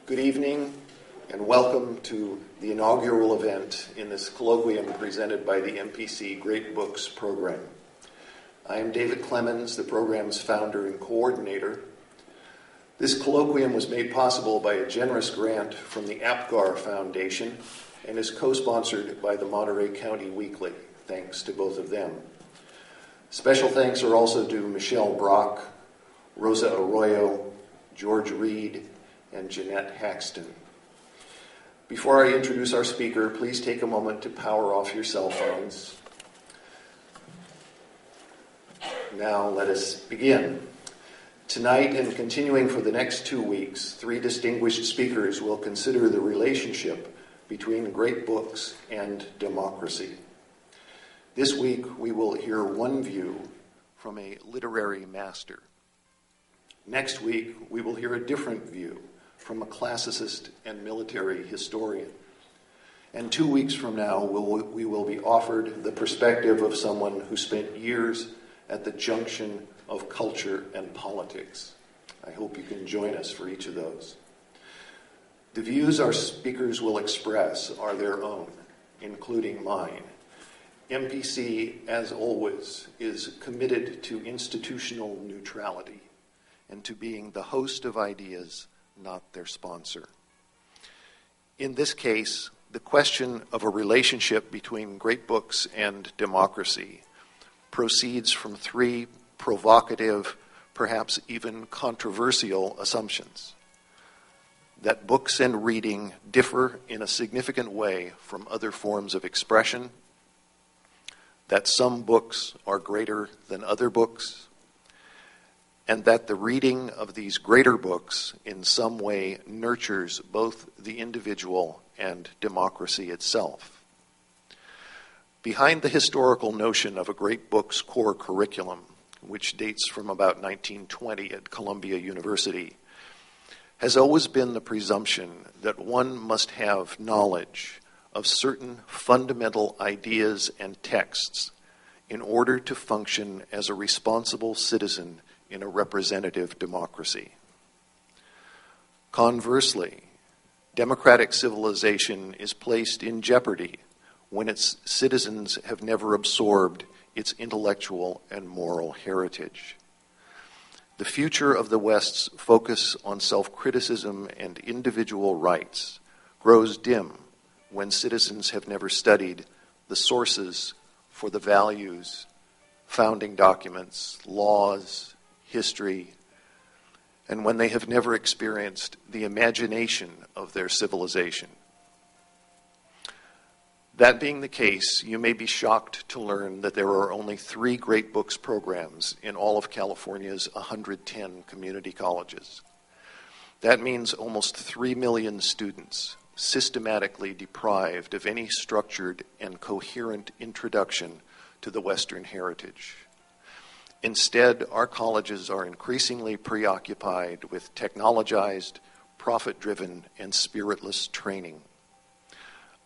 Good evening and welcome to the inaugural event in this colloquium presented by the MPC Great Books program. I am David Clemens, the program's founder and coordinator. This colloquium was made possible by a generous grant from the APGAR Foundation and is co-sponsored by the Monterey County Weekly. Thanks to both of them. Special thanks are also due Michelle Brock, Rosa Arroyo, George Reed, and Jeanette Haxton. Before I introduce our speaker, please take a moment to power off your cell phones. Now let us begin. Tonight and continuing for the next 2 weeks, 3 distinguished speakers will consider the relationship between great books and democracy. This week we will hear one view from a literary master. Next week we will hear a different view from a classicist and military historian. And 2 weeks from now, we will be offered the perspective of someone who spent years at the junction of culture and politics. I hope you can join us for each of those. The views our speakers will express are their own, including mine. MPC, as always, is committed to institutional neutrality and to being the host of ideas, not their sponsor. In this case, the question of a relationship between great books and democracy proceeds from 3 provocative, perhaps even controversial assumptions. That books and reading differ in a significant way from other forms of expression, that some books are greater than other books, and that the reading of these greater books in some way nurtures both the individual and democracy itself. Behind the historical notion of a great book's core curriculum, which dates from about 1920 at Columbia University, has always been the presumption that one must have knowledge of certain fundamental ideas and texts in order to function as a responsible citizen in a representative democracy. Conversely, democratic civilization is placed in jeopardy when its citizens have never absorbed its intellectual and moral heritage. The future of the West's focus on self-criticism and individual rights grows dim when citizens have never studied the sources for the values, founding documents, laws, history, and when they have never experienced the imagination of their civilization. That being the case, you may be shocked to learn that there are only 3 Great Books programs in all of California's 110 community colleges. That means almost 3 million students systematically deprived of any structured and coherent introduction to the Western heritage. Instead, our colleges are increasingly preoccupied with technologized, profit-driven, and spiritless training.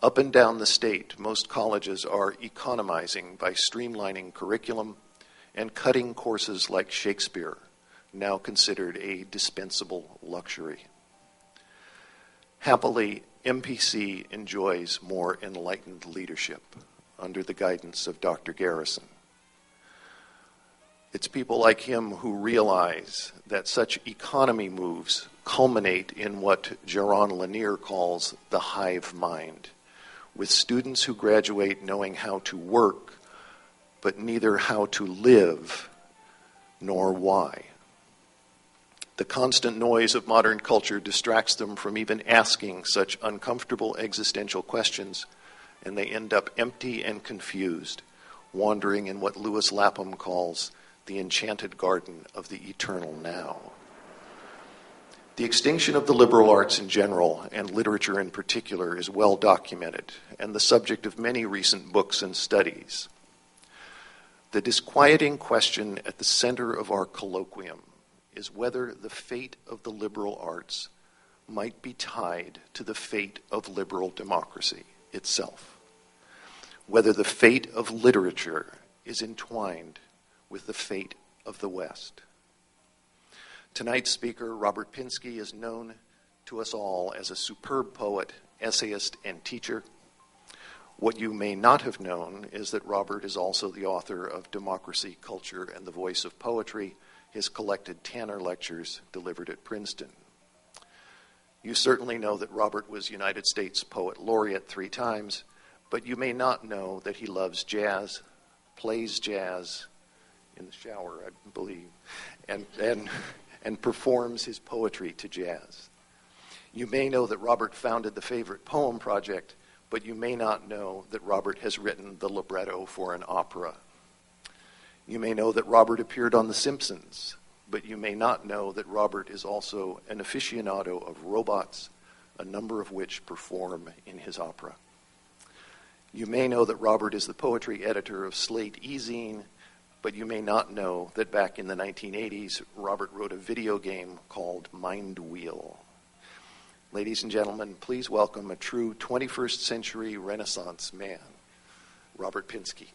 Up and down the state, most colleges are economizing by streamlining curriculum and cutting courses like Shakespeare, now considered a dispensable luxury. Happily, MPC enjoys more enlightened leadership under the guidance of Dr. Garrison. It's people like him who realize that such economy moves culminate in what Jaron Lanier calls the hive mind, with students who graduate knowing how to work, but neither how to live nor why. The constant noise of modern culture distracts them from even asking such uncomfortable existential questions, and they end up empty and confused, wandering in what Lewis Lapham calls the enchanted garden of the eternal now. The extinction of the liberal arts in general, and literature in particular, is well documented, and the subject of many recent books and studies. The disquieting question at the center of our colloquium is whether the fate of the liberal arts might be tied to the fate of liberal democracy itself, whether the fate of literature is entwined with the fate of the West. Tonight's speaker, Robert Pinsky, is known to us all as a superb poet, essayist, and teacher. What you may not have known is that Robert is also the author of Democracy, Culture, and the Voice of Poetry, his collected Tanner lectures delivered at Princeton. You certainly know that Robert was United States Poet Laureate 3 times, but you may not know that he loves jazz, plays jazz in the shower, I believe, and performs his poetry to jazz. You may know that Robert founded the Favorite Poem Project, but you may not know that Robert has written the libretto for an opera. You may know that Robert appeared on The Simpsons, but you may not know that Robert is also an aficionado of robots, a number of which perform in his opera. You may know that Robert is the poetry editor of Slate E-Zine, but you may not know that back in the 1980s, Robert wrote a video game called Mind Wheel. Ladies and gentlemen, please welcome a true 21st century Renaissance man, Robert Pinsky.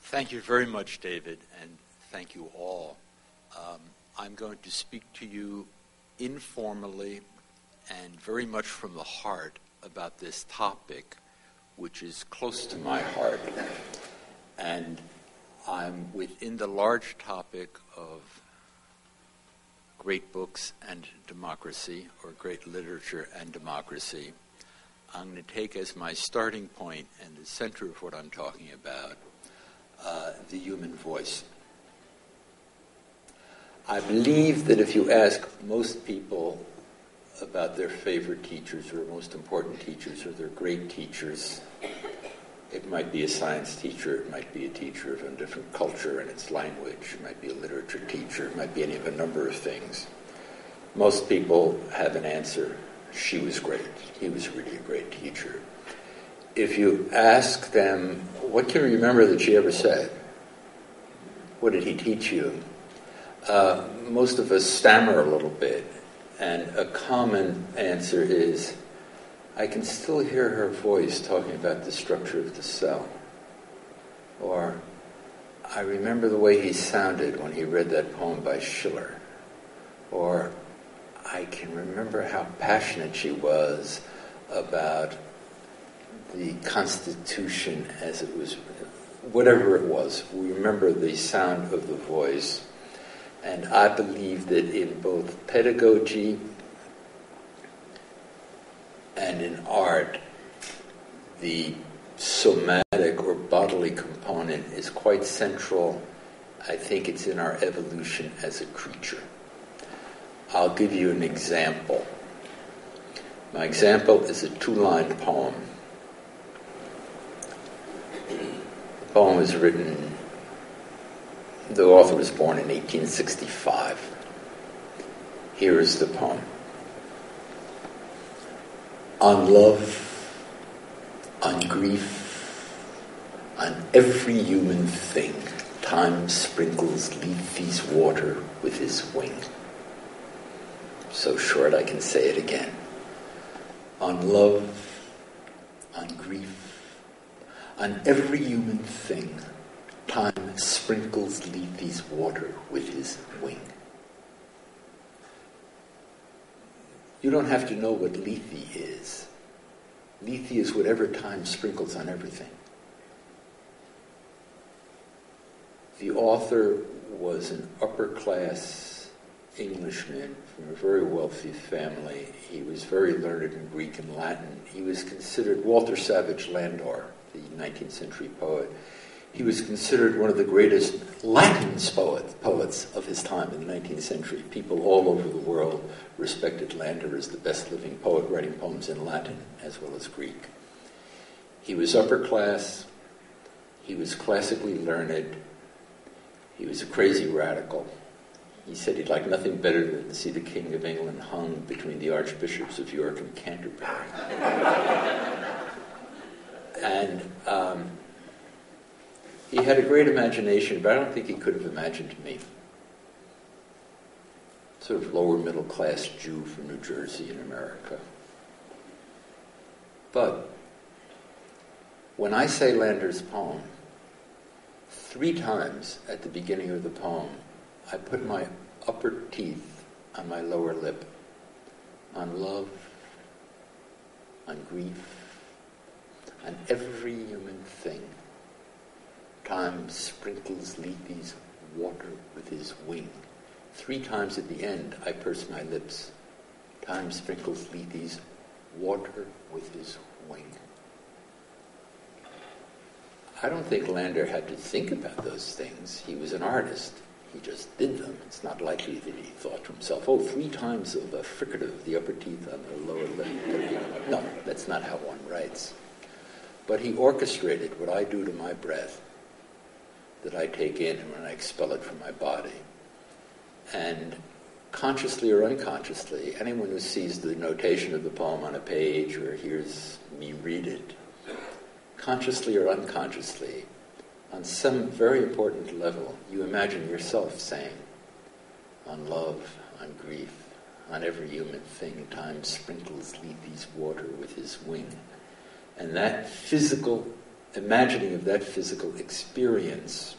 Thank you very much, David, and thank you all. I'm going to speak to you informally and very much from the heart about this topic, which is close to my heart. And I'm within the large topic of great books and democracy, or great literature and democracy. I'm going to take as my starting point and the center of what I'm talking about the human voice. I believe that if you ask most people about their favorite teachers or most important teachers or their great teachers, it might be a science teacher, it might be a teacher of a different culture and its language, it might be a literature teacher, it might be any of a number of things. Most people have an answer: she was great, he was really a great teacher. If you ask them, what can you remember that she ever said? What did he teach you? Most of us stammer a little bit, and a common answer is, I can still hear her voice talking about the structure of the cell. Or, I remember the way he sounded when he read that poem by Schiller. Or, I can remember how passionate she was about the Constitution as it was, whatever it was. We remember the sound of the voice. And I believe that in both pedagogy and in art, the somatic or bodily component is quite central. I think it's in our evolution as a creature. I'll give you an example. My example is a 2-line poem. The poem was written, the author was born in 1865. Here is the poem. On love, on grief, on every human thing, time sprinkles Lethe's water with his wing. So short I can say it again. On love, on grief, on every human thing, time sprinkles Lethe's water with his wing. You don't have to know what Lethe is. Lethe is whatever time sprinkles on everything. The author was an upper-class Englishman from a very wealthy family. He was very learned in Greek and Latin. He was considered, Walter Savage Landor, the 19th century poet, he was considered one of the greatest Latin poets of his time in the 19th century. People all over the world respected Landor as the best living poet, writing poems in Latin as well as Greek. He was upper class. He was classically learned. He was a crazy radical. He said he'd like nothing better than to see the King of England hung between the Archbishops of York and Canterbury. And he had a great imagination, but I don't think he could have imagined me. Sort of lower middle class Jew from New Jersey in America. But When I say Lander's poem, 3 times at the beginning of the poem, I put my upper teeth on my lower lip, on love, on grief, on every human thing. Time sprinkles Lethe's water with his wing. 3 times at the end, I purse my lips. Time sprinkles Lethe's water with his wing. I don't think Lander had to think about those things. He was an artist. He just did them. It's not likely that he thought to himself, 3 times of a fricative of the upper teeth on the lower lip. No, that's not how one writes. But he orchestrated what I do to my breath, that I take in and when I expel it from my body. And consciously or unconsciously, anyone who sees the notation of the poem on a page or hears me read it, consciously or unconsciously, on some very important level, you imagine yourself saying, on love, on grief, on every human thing, time sprinkles Lethe's water with his wing. And that physical, imagining of that physical experience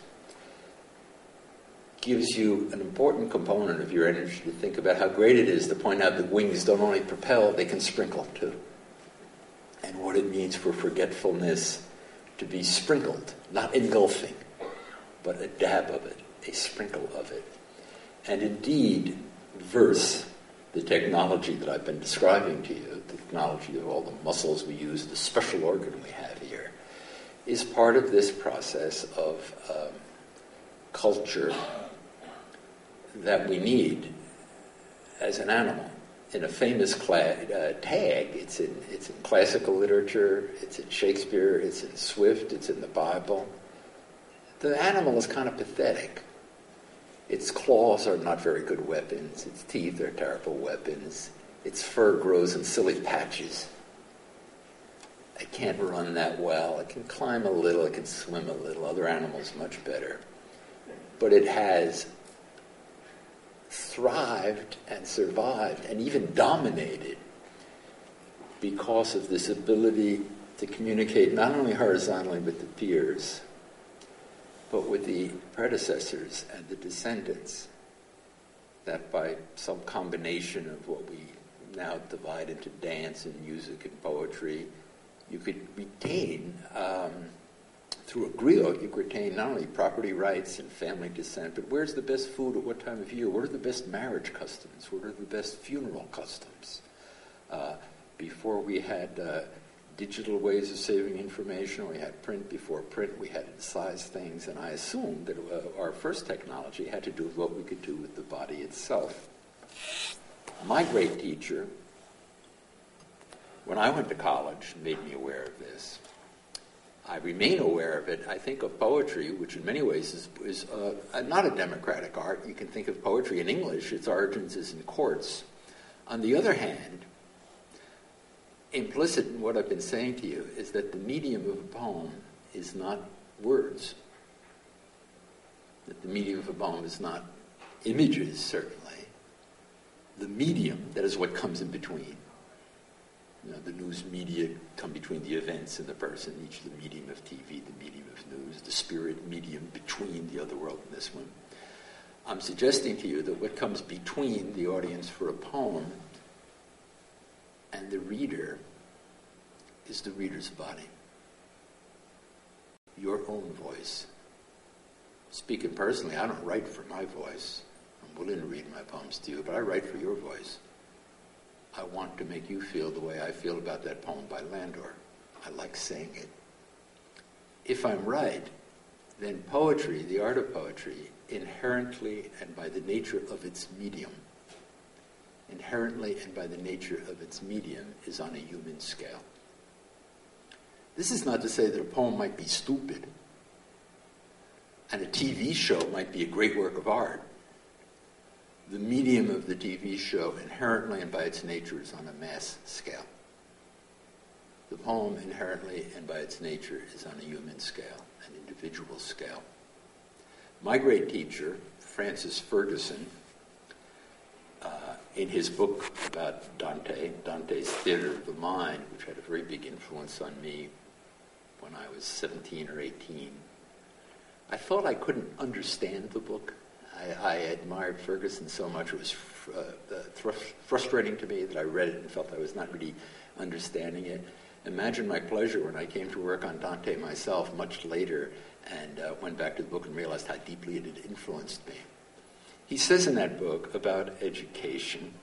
gives you an important component of your energy to think about how great it is to point out that wings don't only propel, they can sprinkle too. And what it means for forgetfulness to be sprinkled, not engulfing, but a dab of it, a sprinkle of it. And indeed, verse, the technology that I've been describing to you, the technology of all the muscles we use, the special organ we have here, is part of this process of culture that we need as an animal. In a famous tag, it's in classical literature, it's in Shakespeare, it's in Swift, it's in the Bible. The animal is kind of pathetic. Its claws are not very good weapons. Its teeth are terrible weapons. Its fur grows in silly patches. It can't run that well. It can climb a little. It can swim a little. Other animals much better. But it has thrived and survived and even dominated because of this ability to communicate not only horizontally with the peers, but with the predecessors and the descendants, that by some combination of what we now divide into dance and music and poetry, you could retain, through a griot, you could retain not only property rights and family descent, but where's the best food at what time of year? What are the best marriage customs? What are the best funeral customs? Before we had digital ways of saving information, we had print. Before print, we had to size things, and I assumed that our first technology had to do with what we could do with the body itself. My great teacher, when I went to college, made me aware of this. I remain aware of it. I think of poetry, which in many ways is not a democratic art. You can think of poetry in English. Its origins is in courts. On the other hand, implicit in what I've been saying to you is that the medium of a poem is not words. That the medium of a poem is not images, certainly. The medium, that is what comes in between. You know, the news media come between the events and the person, each the medium of TV, the medium of news, the spirit medium between the other world and this one. I'm suggesting to you that what comes between the audience for a poem and the reader is the reader's body. Your own voice. Speaking personally, I don't write for my voice. I'm willing to read my poems to you, but I write for your voice. I want to make you feel the way I feel about that poem by Landor. I like saying it. If I'm right, then poetry, the art of poetry, inherently and by the nature of its medium, is on a human scale. This is not to say that a poem might be stupid and a TV show might be a great work of art. The medium of the TV show inherently and by its nature is on a mass scale. The poem inherently and by its nature is on a human scale, an individual scale. My great teacher, Francis Ferguson, in his book about Dante's Theater of the Mind, which had a very big influence on me when I was 17 or 18. I thought I couldn't understand the book. I admired Ferguson so much. It was frustrating to me that I read it and felt I was not really understanding it. Imagine my pleasure when I came to work on Dante myself much later and went back to the book and realized how deeply it had influenced me. He says in that book about education,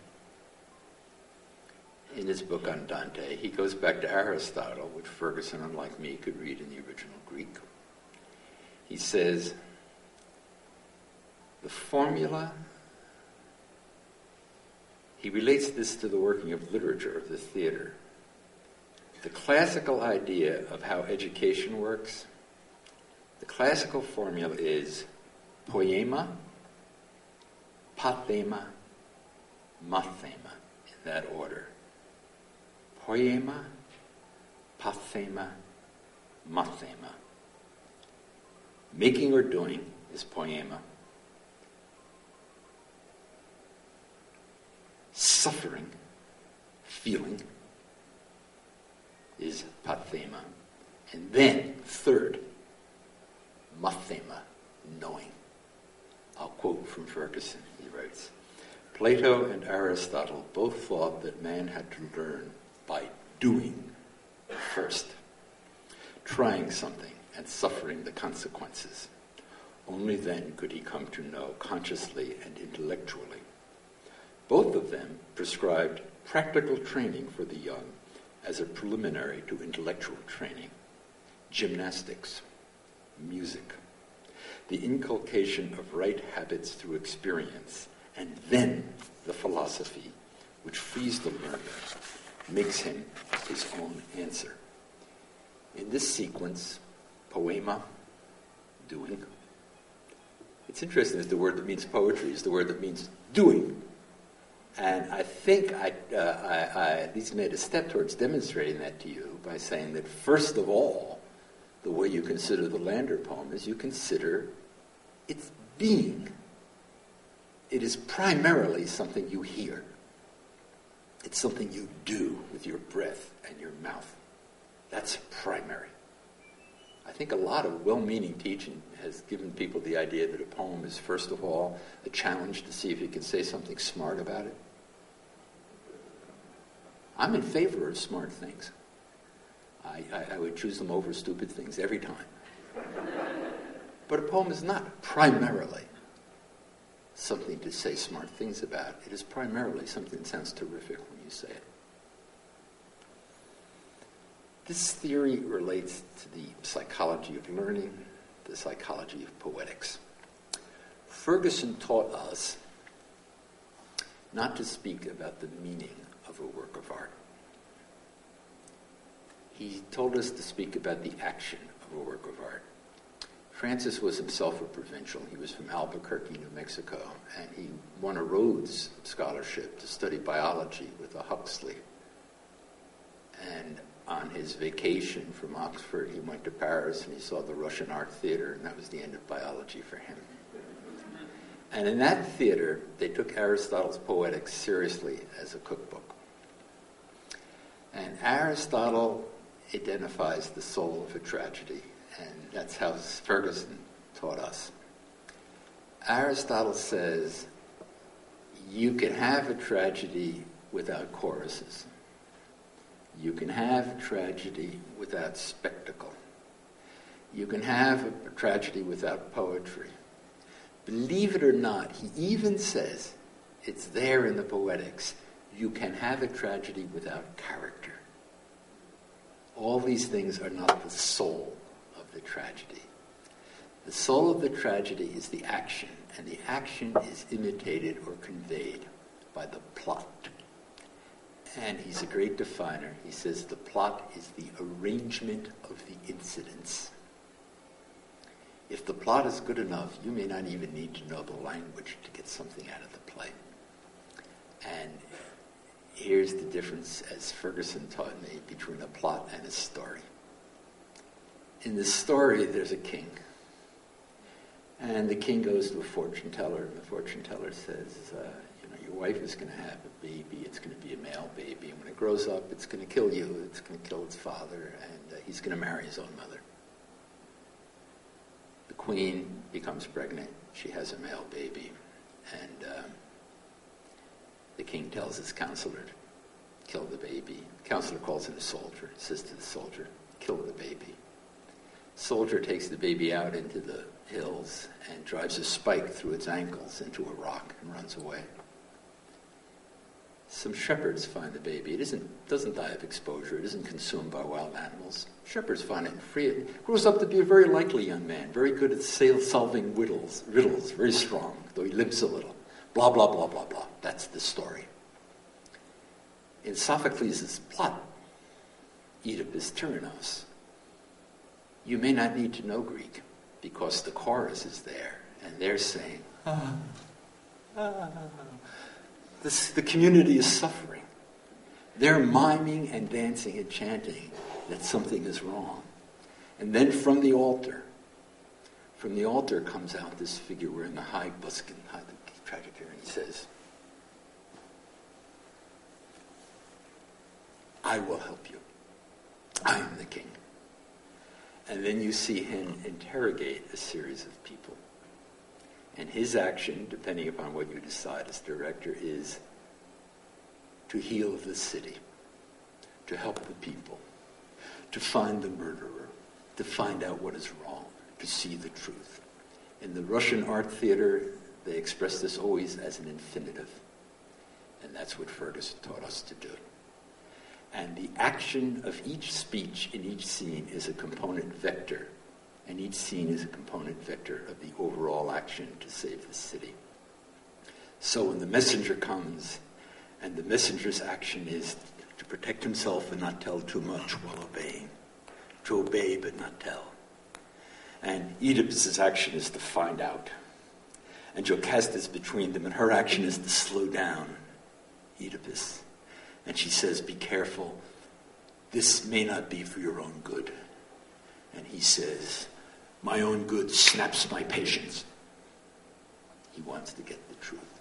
in his book on Dante, he goes back to Aristotle, which Ferguson, unlike me, could read in the original Greek. He says, the formula, he relates this to the working of literature, of the theater. The classical idea of how education works, the classical formula is poema, pathema, mathema, in that order. Poema, pathema, mathema. Making or doing is poema. Suffering, feeling, is pathema. And then, third, mathema, knowing. I'll quote from Ferguson, he writes, Plato and Aristotle both thought that man had to learn by doing first, trying something and suffering the consequences. Only then could he come to know consciously and intellectually. Both of them prescribed practical training for the young as a preliminary to intellectual training, gymnastics, music, the inculcation of right habits through experience, and then the philosophy, which frees the learner, makes him his own answer. In this sequence, poema, doing. It's interesting that the word that means poetry is the word that means doing. And I think I at least made a step towards demonstrating that to you by saying that first of all, the way you consider the Lander poem is you consider its being. It is primarily something you hear. It's something you do with your breath and your mouth. That's primary. I think a lot of well-meaning teaching has given people the idea that a poem is, first of all, a challenge to see if you can say something smart about it. I'm in favor of smart things. I would choose them over stupid things every time. But a poem is not primarily something to say smart things about. It is primarily something that sounds terrific when you say it. This theory relates to the psychology of learning, the psychology of poetics. Ferguson taught us not to speak about the meaning of a work of art. He told us to speak about the action of a work of art. Francis was himself a provincial. He was from Albuquerque, New Mexico, and he won a Rhodes Scholarship to study biology with a Huxley. And on his vacation from Oxford, he went to Paris and he saw the Russian Art Theater, and that was the end of biology for him. And in that theater, they took Aristotle's Poetics seriously as a cookbook. And Aristotle identifies the soul of a tragedy, and that's how Ferguson taught us. Aristotle says you can have a tragedy without choruses. You can have tragedy without spectacle. You can have a tragedy without poetry. Believe it or not, he even says, it's there in the Poetics, you can have a tragedy without character. All these things are not the soul of the tragedy. The soul of the tragedy is the action, and the action is imitated or conveyed by the plot. And he's a great definer. He says the plot is the arrangement of the incidents. If the plot is good enough, you may not even need to know the language to get something out of the play. And here's the difference, as Ferguson taught me, between a plot and a story. In the story, there's a king. And the king goes to a fortune teller, and the fortune teller says, you your wife is going to have a baby. It's going to be a male baby. And when it grows up, it's going to kill you. It's going to kill its father. And he's going to marry his own mother. The queen becomes pregnant. She has a male baby. And the king tells his counselor to kill the baby. The counselor calls in a soldier, says to the soldier, kill the baby. Soldier takes the baby out into the hills and drives a spike through its ankles into a rock and runs away. Some shepherds find the baby. It doesn't die of exposure. It isn't consumed by wild animals. Shepherds find it and free it. It grows up to be a very likely young man, very good at solving riddles, very strong, though he limps a little. Blah, blah, blah, blah, blah. That's the story. In Sophocles' plot, Oedipus Tyrannos, you may not need to know Greek because the chorus is there and they're saying, the community is suffering. They're miming and dancing and chanting that something is wrong. And then from the altar comes out this figure wearing a high buskin, tragic hair, and he says, I will help you. I am the king. And then you see him interrogate a series of people. And his action, depending upon what you decide as director, is to heal the city, to help the people, to find the murderer, to find out what is wrong, to see the truth. In the Russian art theater, they express this always as an infinitive. And that's what Ferguson taught us to do. And the action of each speech in each scene is a component vector. And each scene is a component vector of the overall action to save the city. So when the messenger comes, and the messenger's action is to protect himself and not tell too much while obeying. To obey but not tell. And Oedipus' action is to find out. And Jocasta is between them, and her action is to slow down Oedipus. And she says, be careful. This may not be for your own good. And he says, my own good snaps my patience. He wants to get the truth.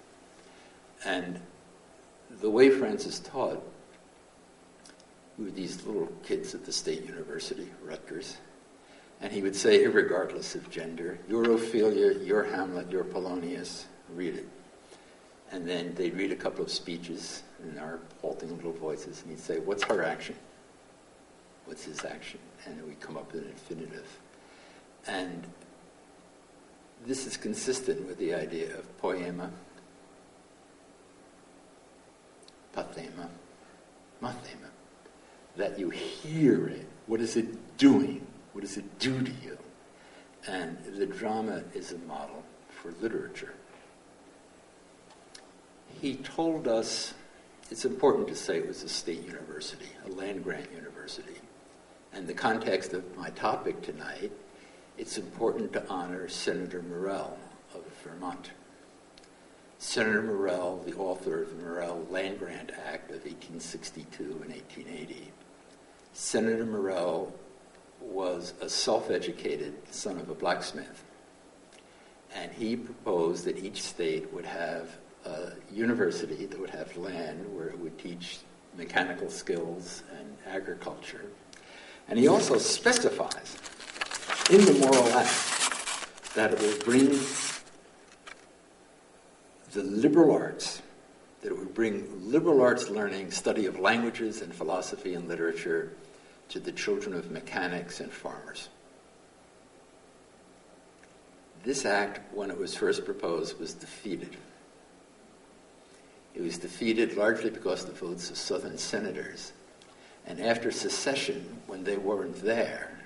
And the way Francis taught, we were these little kids at the State University, Rutgers, and he would say, irregardless of gender, your Ophelia, your Hamlet, your Polonius, read it. And then they'd read a couple of speeches in our halting little voices, and he'd say, what's her action? What's his action? And then we'd come up with an infinitive. And this is consistent with the idea of poema, pathema, mathema, that you hear it. What is it doing? What does it do to you? And the drama is a model for literature. He told us, it's important to say it was a state university, a land-grant university. And the context of my topic tonight, it's important to honor Senator Morrell of Vermont. Senator Morrell, the author of the Morrell Land-Grant Act of 1862 and 1880. Senator Morrell was a self-educated son of a blacksmith. And he proposed that each state would have a university that would have land where it would teach mechanical skills and agriculture. And he also specifies in the Morrell Act that it will bring the liberal arts, that it would bring liberal arts learning, study of languages and philosophy and literature to the children of mechanics and farmers. This act, when it was first proposed, was defeated. It was defeated largely because of the votes of Southern senators. And after secession, when they weren't there,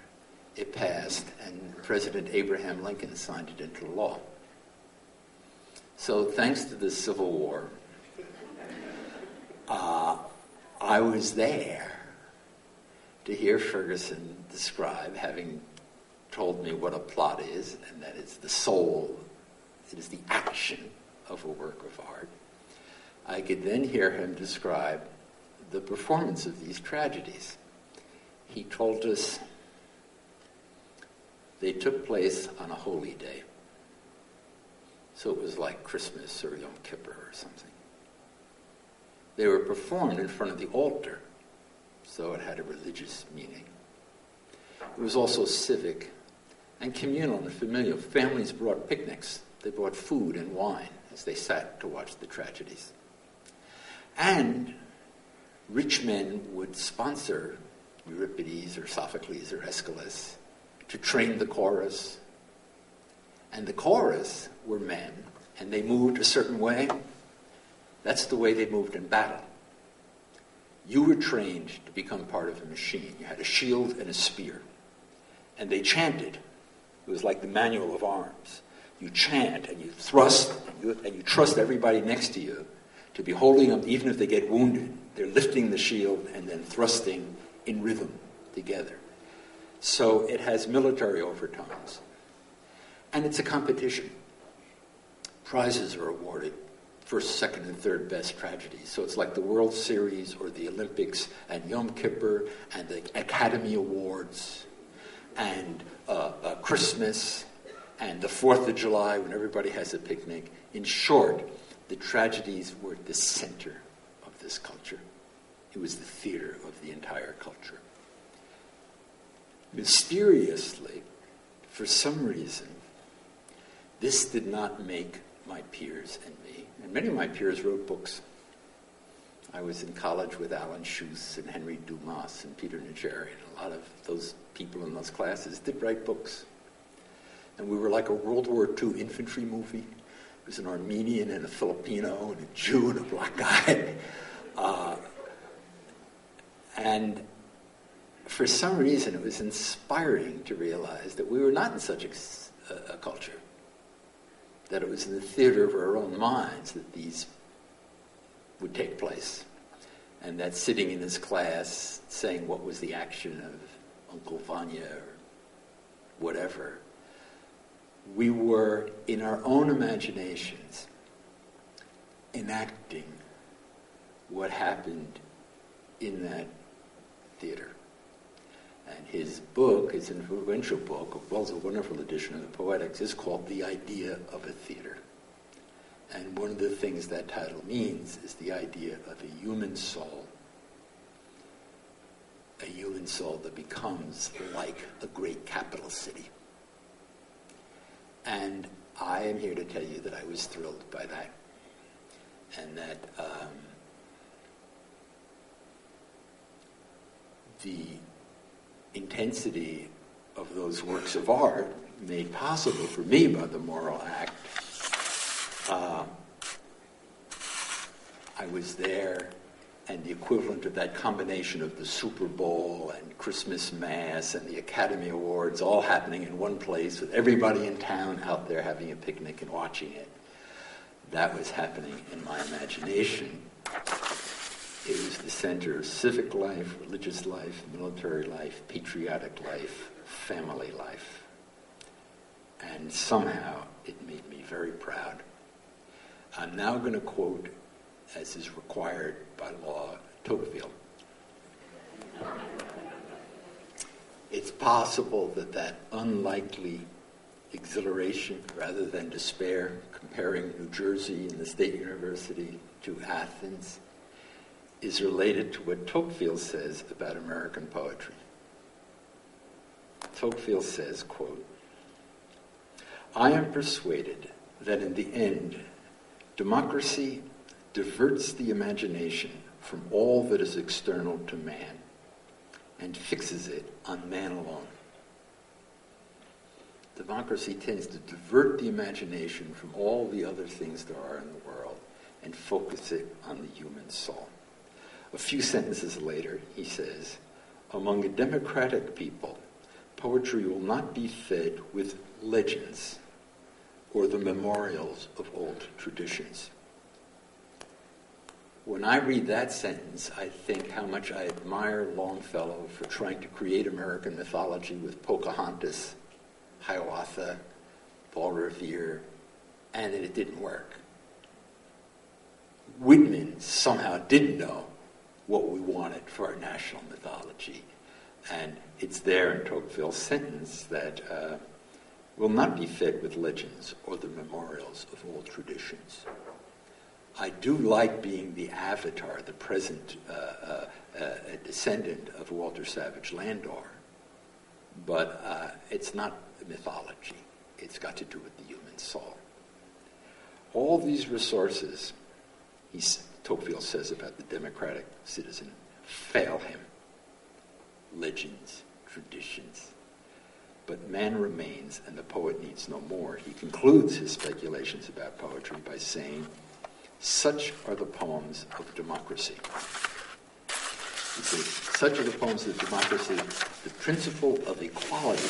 it passed, and President Abraham Lincoln signed it into law. So thanks to the Civil War, I was there to hear Ferguson describe, having told me what a plot is, and that it's the soul, it is the action of a work of art. I could then hear him describe the performance of these tragedies. He told us they took place on a holy day. So it was like Christmas or Yom Kippur or something. They were performed in front of the altar, so it had a religious meaning. It was also civic and communal and familial. Families brought picnics. They brought food and wine as they sat to watch the tragedies. And rich men would sponsor Euripides or Sophocles or Aeschylus to train the chorus. And the chorus were men, and they moved a certain way. That's the way they moved in battle. You were trained to become part of a machine. You had a shield and a spear. And they chanted. It was like the manual of arms. You chant and you thrust and you trust everybody next to you to be holding them even if they get wounded. They're lifting the shield and then thrusting in rhythm together. So it has military overtones. And it's a competition. Prizes are awarded. First, second, and third best tragedies. So it's like the World Series or the Olympics and Yom Kippur and the Academy Awards and Christmas and the 4th of July when everybody has a picnic. In short, the tragedies were at the center of this culture. It was the theater of the entire culture. Mysteriously, for some reason, this did not make my peers and me. And many of my peers wrote books. I was in college with Alan Schuss and Henry Dumas and Peter Nigeri, and a lot of those people in those classes did write books. And we were like a World War II infantry movie. It was an Armenian and a Filipino and a Jew and a black guy. And for some reason, it was inspiring to realize that we were not in such a culture. That it was in the theater of our own minds that these would take place. And that sitting in his class, saying what was the action of Uncle Vanya or whatever, we were, in our own imaginations, enacting what happened in that theater. And his book, his influential book, as well as a wonderful edition of the Poetics, is called The Idea of a Theater. And one of the things that title means is the idea of a human soul that becomes like a great capital city. And I am here to tell you that I was thrilled by that. And that the intensity of those works of art made possible for me by the moral act. I was there, and the equivalent of that combination of the Super Bowl and Christmas Mass and the Academy Awards all happening in one place with everybody in town out there having a picnic and watching it. That was happening in my imagination. It was the center of civic life, religious life, military life, patriotic life, family life. And somehow it made me very proud. I'm now going to quote, as is required by law, Tocqueville. It's possible that unlikely exhilaration rather than despair, comparing New Jersey and the State University to Athens, is related to what Tocqueville says about American poetry. Tocqueville says, quote, "I am persuaded that in the end, democracy diverts the imagination from all that is external to man and fixes it on man alone. Democracy tends to divert the imagination from all the other things there are in the world and focus it on the human soul." A few sentences later, he says, "Among a democratic people, poetry will not be fed with legends or the memorials of old traditions." When I read that sentence, I think how much I admire Longfellow for trying to create American mythology with Pocahontas, Hiawatha, Paul Revere, and that it didn't work. Whitman somehow did know what we wanted for our national mythology. And it's there in Tocqueville's sentence that will not be fed with legends or the memorials of old traditions. I do like being the avatar, the present descendant of Walter Savage Landor, but it's not mythology. It's got to do with the human soul. All these resources, Tocqueville says about the democratic citizen, fail him. Legends, traditions. But man remains, and the poet needs no more. He concludes his speculations about poetry by saying, such are the poems of democracy. He says, such are the poems of democracy. The principle of equality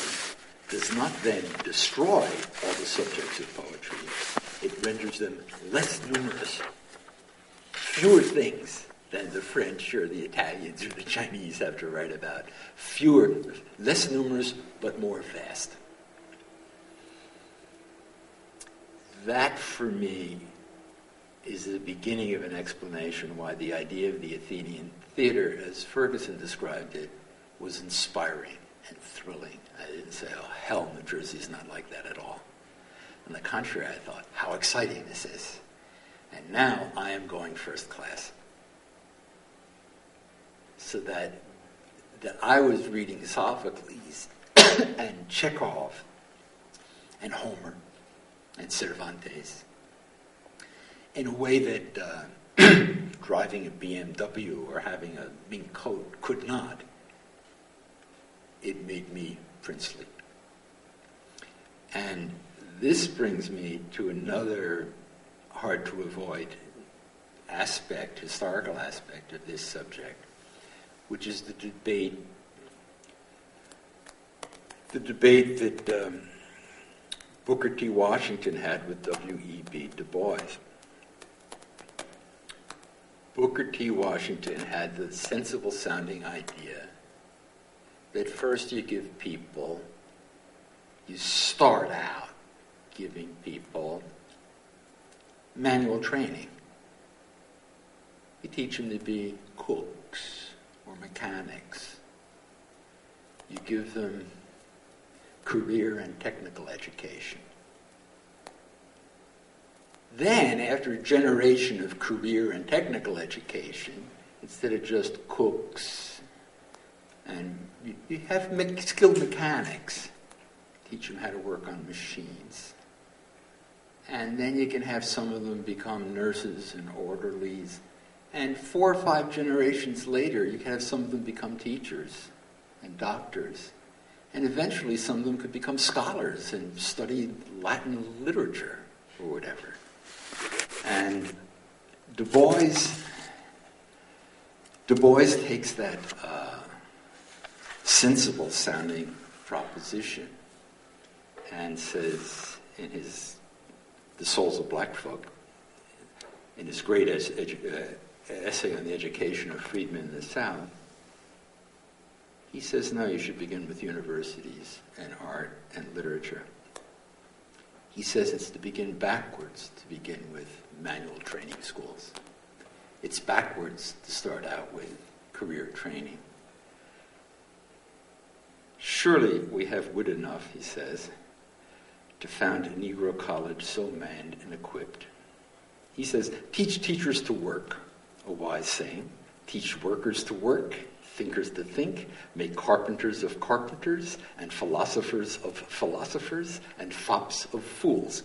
does not then destroy all the subjects of poetry. It renders them less numerous, fewer things than the French or the Italians or the Chinese have to write about. Fewer, less numerous, but more vast. That, for me, is the beginning of an explanation why the idea of the Athenian theater, as Ferguson described it, was inspiring and thrilling. I didn't say, oh, hell, New Jersey's not like that at all. On the contrary, I thought, how exciting this is. And now I am going first class. So that I was reading Sophocles and Chekhov and Homer and Cervantes in a way that driving a BMW or having a mink coat could not. It made me princely. And this brings me to another hard-to-avoid aspect, historical aspect of this subject, which is the debate that Booker T. Washington had with W.E.B. Du Bois. Booker T. Washington had the sensible-sounding idea that first you start out giving people manual training. You teach them to be cooks or mechanics. You give them career and technical education. Then, after a generation of career and technical education, instead of just cooks, and you have skilled mechanics, teach them how to work on machines. And then you can have some of them become nurses and orderlies. And 4 or 5 generations later, you can have some of them become teachers and doctors. And eventually some of them could become scholars and study Latin literature or whatever. And Du Bois takes that sensible-sounding proposition and says in The Souls of Black Folk, in his great essay on the education of freedmen in the South, he says, no, you should begin with universities and art and literature. He says it's to begin backwards, to begin with manual training schools. It's backwards to start out with career training. Surely we have wit enough, he says, to found a Negro college so manned and equipped. He says, teach teachers to work, a wise saying. Teach workers to work, thinkers to think, make carpenters of carpenters, and philosophers of philosophers, and fops of fools.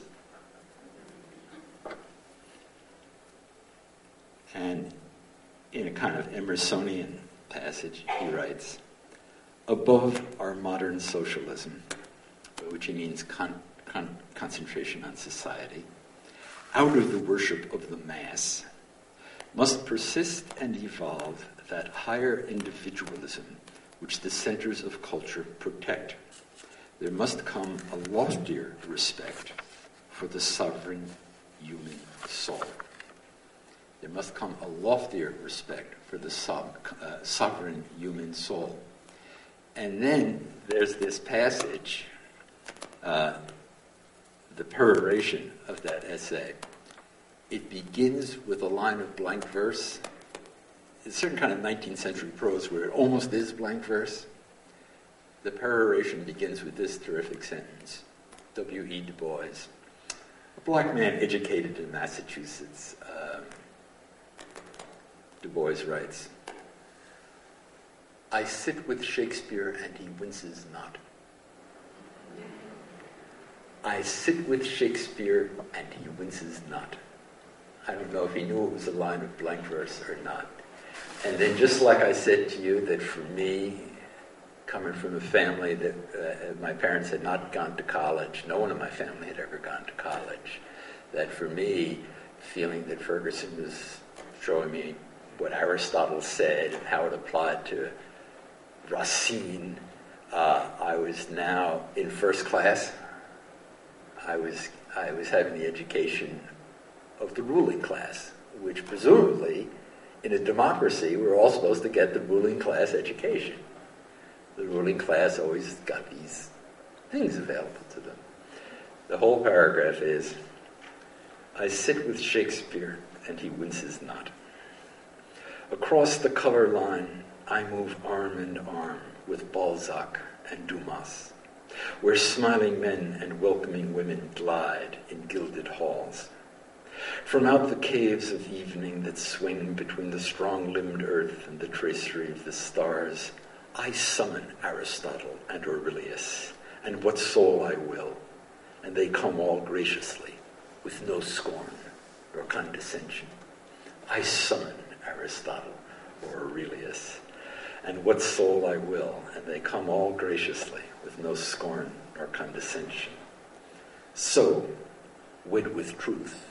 And in a kind of Emersonian passage, he writes, above our modern socialism, which he means concentration on society, out of the worship of the mass, must persist and evolve that higher individualism which the centers of culture protect. There must come a loftier respect for the sovereign human soul. There must come a loftier respect for the sovereign human soul. And then there's this passage, the peroration of that essay. It begins with a line of blank verse. It's a certain kind of 19th century prose where it almost is blank verse. The peroration begins with this terrific sentence. W.E. Du Bois. black man educated in Massachusetts, Du Bois writes, I sit with Shakespeare and he winces not. I sit with Shakespeare and he winces not. I don't know if he knew it was a line of blank verse or not. And then just like I said to you that for me, coming from a family that my parents had not gone to college, no one in my family had ever gone to college, that for me, feeling that Ferguson was showing me what Aristotle said and how it applied to Racine, I was now in first class. I was having the education of the ruling class, which presumably, in a democracy, we're all supposed to get the ruling class education. The ruling class always got these things available to them. The whole paragraph is, I sit with Shakespeare and he winces not. Across the color line, I move arm in arm with Balzac and Dumas, where smiling men and welcoming women glide in gilded halls. From out the caves of evening that swing between the strong-limbed earth and the tracery of the stars, I summon Aristotle and Aurelius, and what soul I will, and they come all graciously, with no scorn or condescension. I summon Aristotle or Aurelius, and what soul I will, and they come all graciously, with no scorn or condescension. So, wed with truth,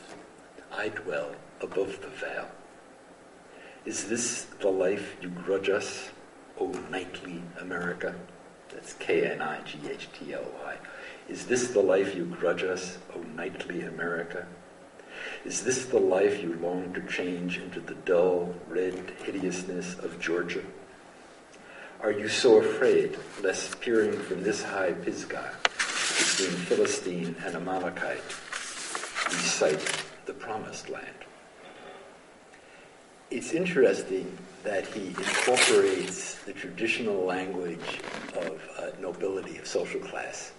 I dwell above the veil. Is this the life you grudge us, O knightly America? That's K-N-I-G-H-T-L-Y. Is this the life you grudge us, O knightly America? Is this the life you long to change into the dull, red hideousness of Georgia? Are you so afraid, lest peering from this high Pisgah, between Philistine and Amalekite, we sight the promised land? It's interesting that he incorporates the traditional language of nobility, of social class.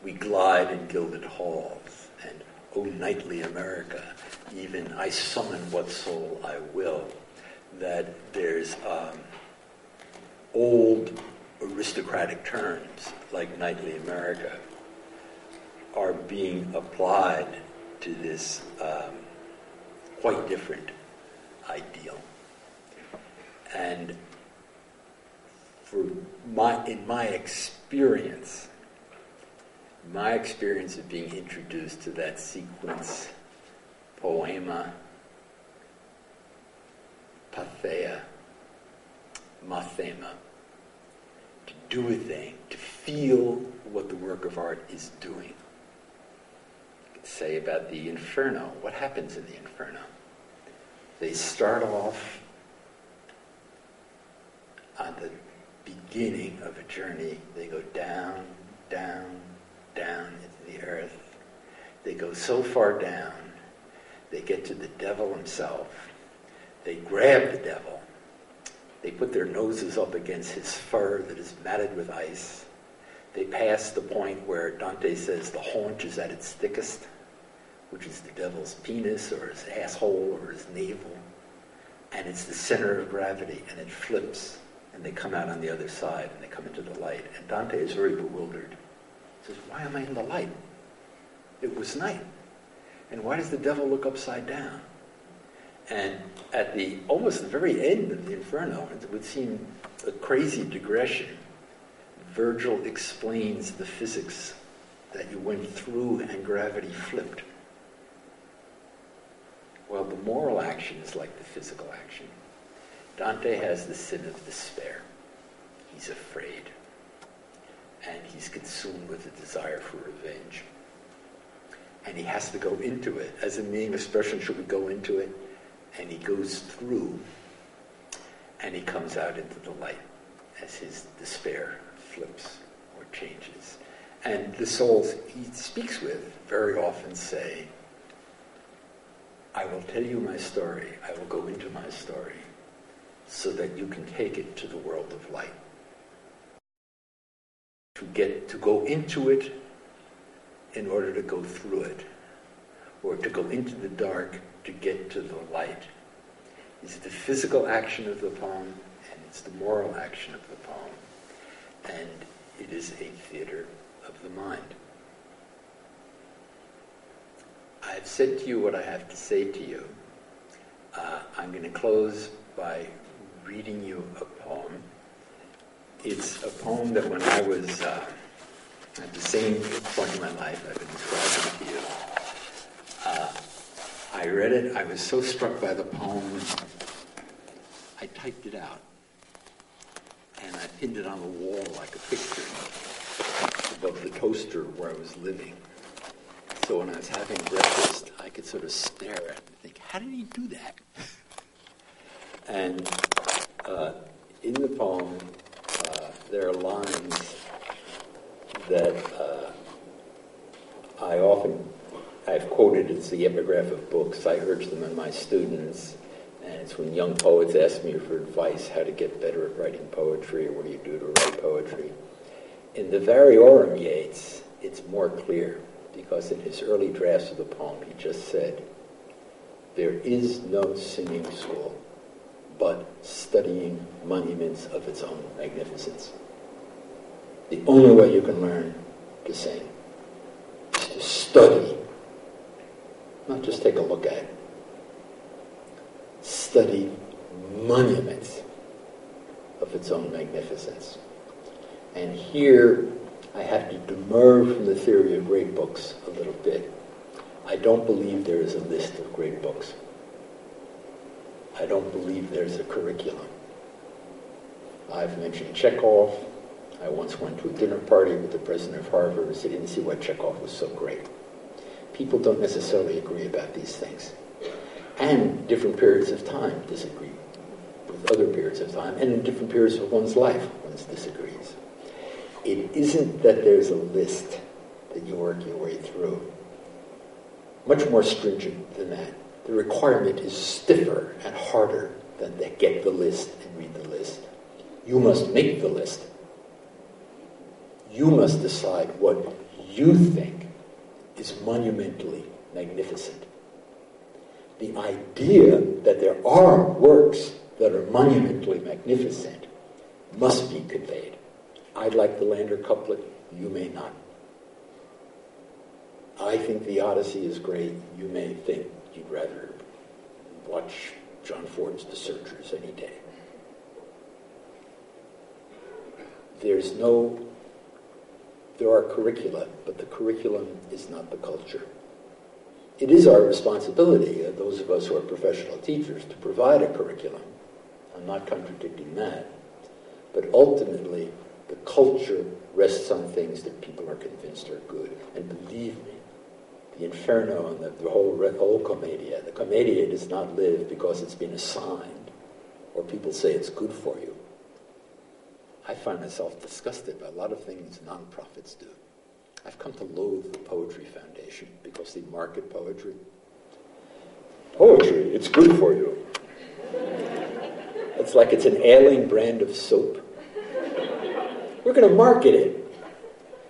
We glide in gilded halls, and O knightly America, even I summon what soul I will, that there's old aristocratic terms like knightly America are being applied to this quite different ideal. And in my experience of being introduced to that sequence, poema, patheia, mathema, to do a thing, to feel what the work of art is doing. You could say about the Inferno, what happens in the Inferno? They start off on the beginning of a journey. They go down, down, down into the earth. They go so far down, they get to the devil himself. They grab the devil. They put their noses up against his fur that is matted with ice. They pass the point where Dante says the haunch is at its thickest, which is the devil's penis or his asshole or his navel. And it's the center of gravity, and it flips, and they come out on the other side, and they come into the light. And Dante is very bewildered. He says, why am I in the light? It was night. And why does the devil look upside down? And at almost the very end of the Inferno, it would seem a crazy digression, Virgil explains the physics that you went through and gravity flipped. Well, the moral action is like the physical action. Dante has the sin of despair. He's afraid. And he's consumed with a desire for revenge. And he has to go into it. As a meaning expression, should we go into it? And he goes through, and he comes out into the light as his despair flips or changes. And the souls he speaks with very often say, I will tell you my story, I will go into my story, so that you can take it to the world of light. To go into it in order to go through it. or to go into the dark to get to the light. It's the physical action of the poem, and it's the moral action of the poem. And it is a theater of the mind. I've said to you what I have to say to you. I'm going to close by reading you a poem. It's a poem that when I was at the same point in my life I've been describing to you, I read it, I was so struck by the poem, I typed it out. And I pinned it on the wall like a picture above the toaster where I was living. So when I was having breakfast, I could sort of stare at it and think, how did he do that? And in the poem, there are lines that I've quoted as the epigraph of books. I urge them on my students, and it's when young poets ask me for advice how to get better at writing poetry, or what do you do to write poetry. In the Variorum Yeats, it's more clear, because in his early drafts of the poem, he just said, there is no singing school but studying monuments of its own magnificence. The only way you can learn to sing is to study, not just take a look at it. Study monuments of its own magnificence. And here I have to demur from the theory of great books a little bit. I don't believe there is a list of great books. I don't believe there's a curriculum. I've mentioned Chekhov. I once went to a dinner party with the president of Harvard and said, I didn't see why Chekhov was so great. People don't necessarily agree about these things. And different periods of time disagree with other periods of time, and in different periods of one's life, one disagrees. It isn't that there's a list that you work your way through. Much more stringent than that. The requirement is stiffer and harder than to get the list and read the list. You must make the list. You must decide what you think is monumentally magnificent. The idea that there are works that are monumentally magnificent must be conveyed. I like the Lander couplet, you may not. I think the Odyssey is great, you may think you'd rather watch John Ford's The Searchers any day. There are curricula, but the curriculum is not the culture. It is our responsibility, those of us who are professional teachers, to provide a curriculum. I'm not contradicting that. But ultimately, the culture rests on things that people are convinced are good. And believe me, the Inferno and the whole Commedia, the Commedia does not live because it's been assigned or people say it's good for you. I find myself disgusted by a lot of things nonprofits do. I've come to loathe the Poetry Foundation because they market poetry. Poetry, it's good for you. It's like it's an ailing brand of soap. We're going to market it.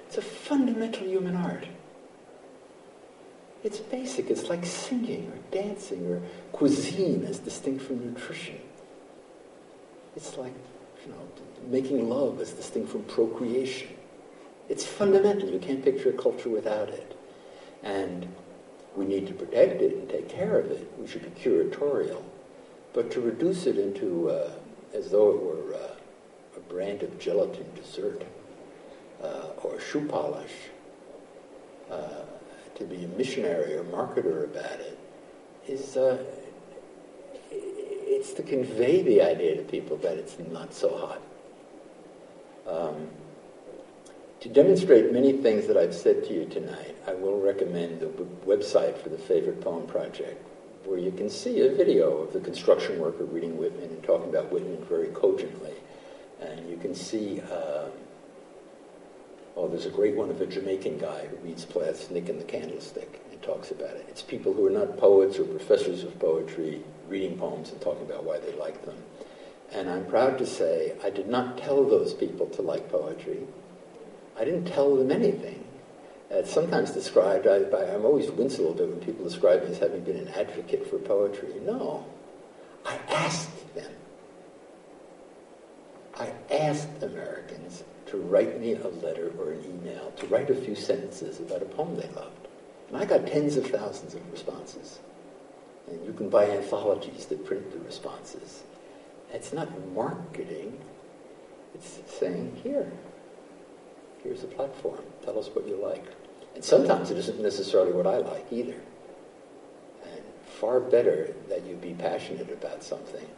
It's a fundamental human art. It's basic. It's like singing or dancing or cuisine as distinct from nutrition. It's like, making love as distinct from procreation. It's fundamental. You can't picture a culture without it. And we need to protect it and take care of it. We should be curatorial. But to reduce it into, as though it were a brand of gelatin dessert or shoe polish, to be a missionary or marketer about it, is it's to convey the idea to people that it's not so hot. To demonstrate many things that I've said to you tonight, I will recommend the website for the Favorite Poem Project, where you can see a video of the construction worker reading Whitman and talking about Whitman very cogently. And you can see, there's a great one of a Jamaican guy who reads Plath's Nick and the Candlestick and talks about it. It's people who are not poets or professors of poetry reading poems and talking about why they like them. And I'm proud to say I did not tell those people to like poetry. I didn't tell them anything. It's sometimes described, I'm always wince a little bit when people describe me as having been an advocate for poetry. No, I asked them. I asked Americans to write me a letter or an email, to write a few sentences about a poem they loved. And I got tens of thousands of responses. And you can buy anthologies that print the responses. It's not marketing. It's saying, here's a platform. Tell us what you like. And sometimes it isn't necessarily what I like either. And far better that you be passionate about something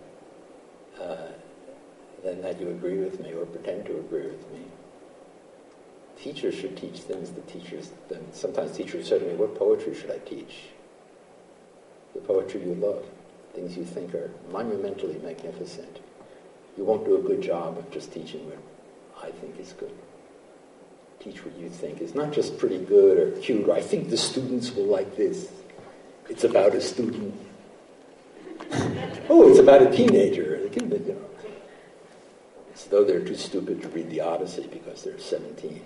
than that you agree with me or pretend to agree with me. Teachers should teach things sometimes teachers say to me, what poetry should I teach? The poetry you love, things you think are monumentally magnificent. You won't do a good job of just teaching what I think is good. Teach what you think is not just pretty good or cute, or I think the students will like this. It's about a student. Oh, it's about a teenager. As though they're too stupid to read the Odyssey because they're 17.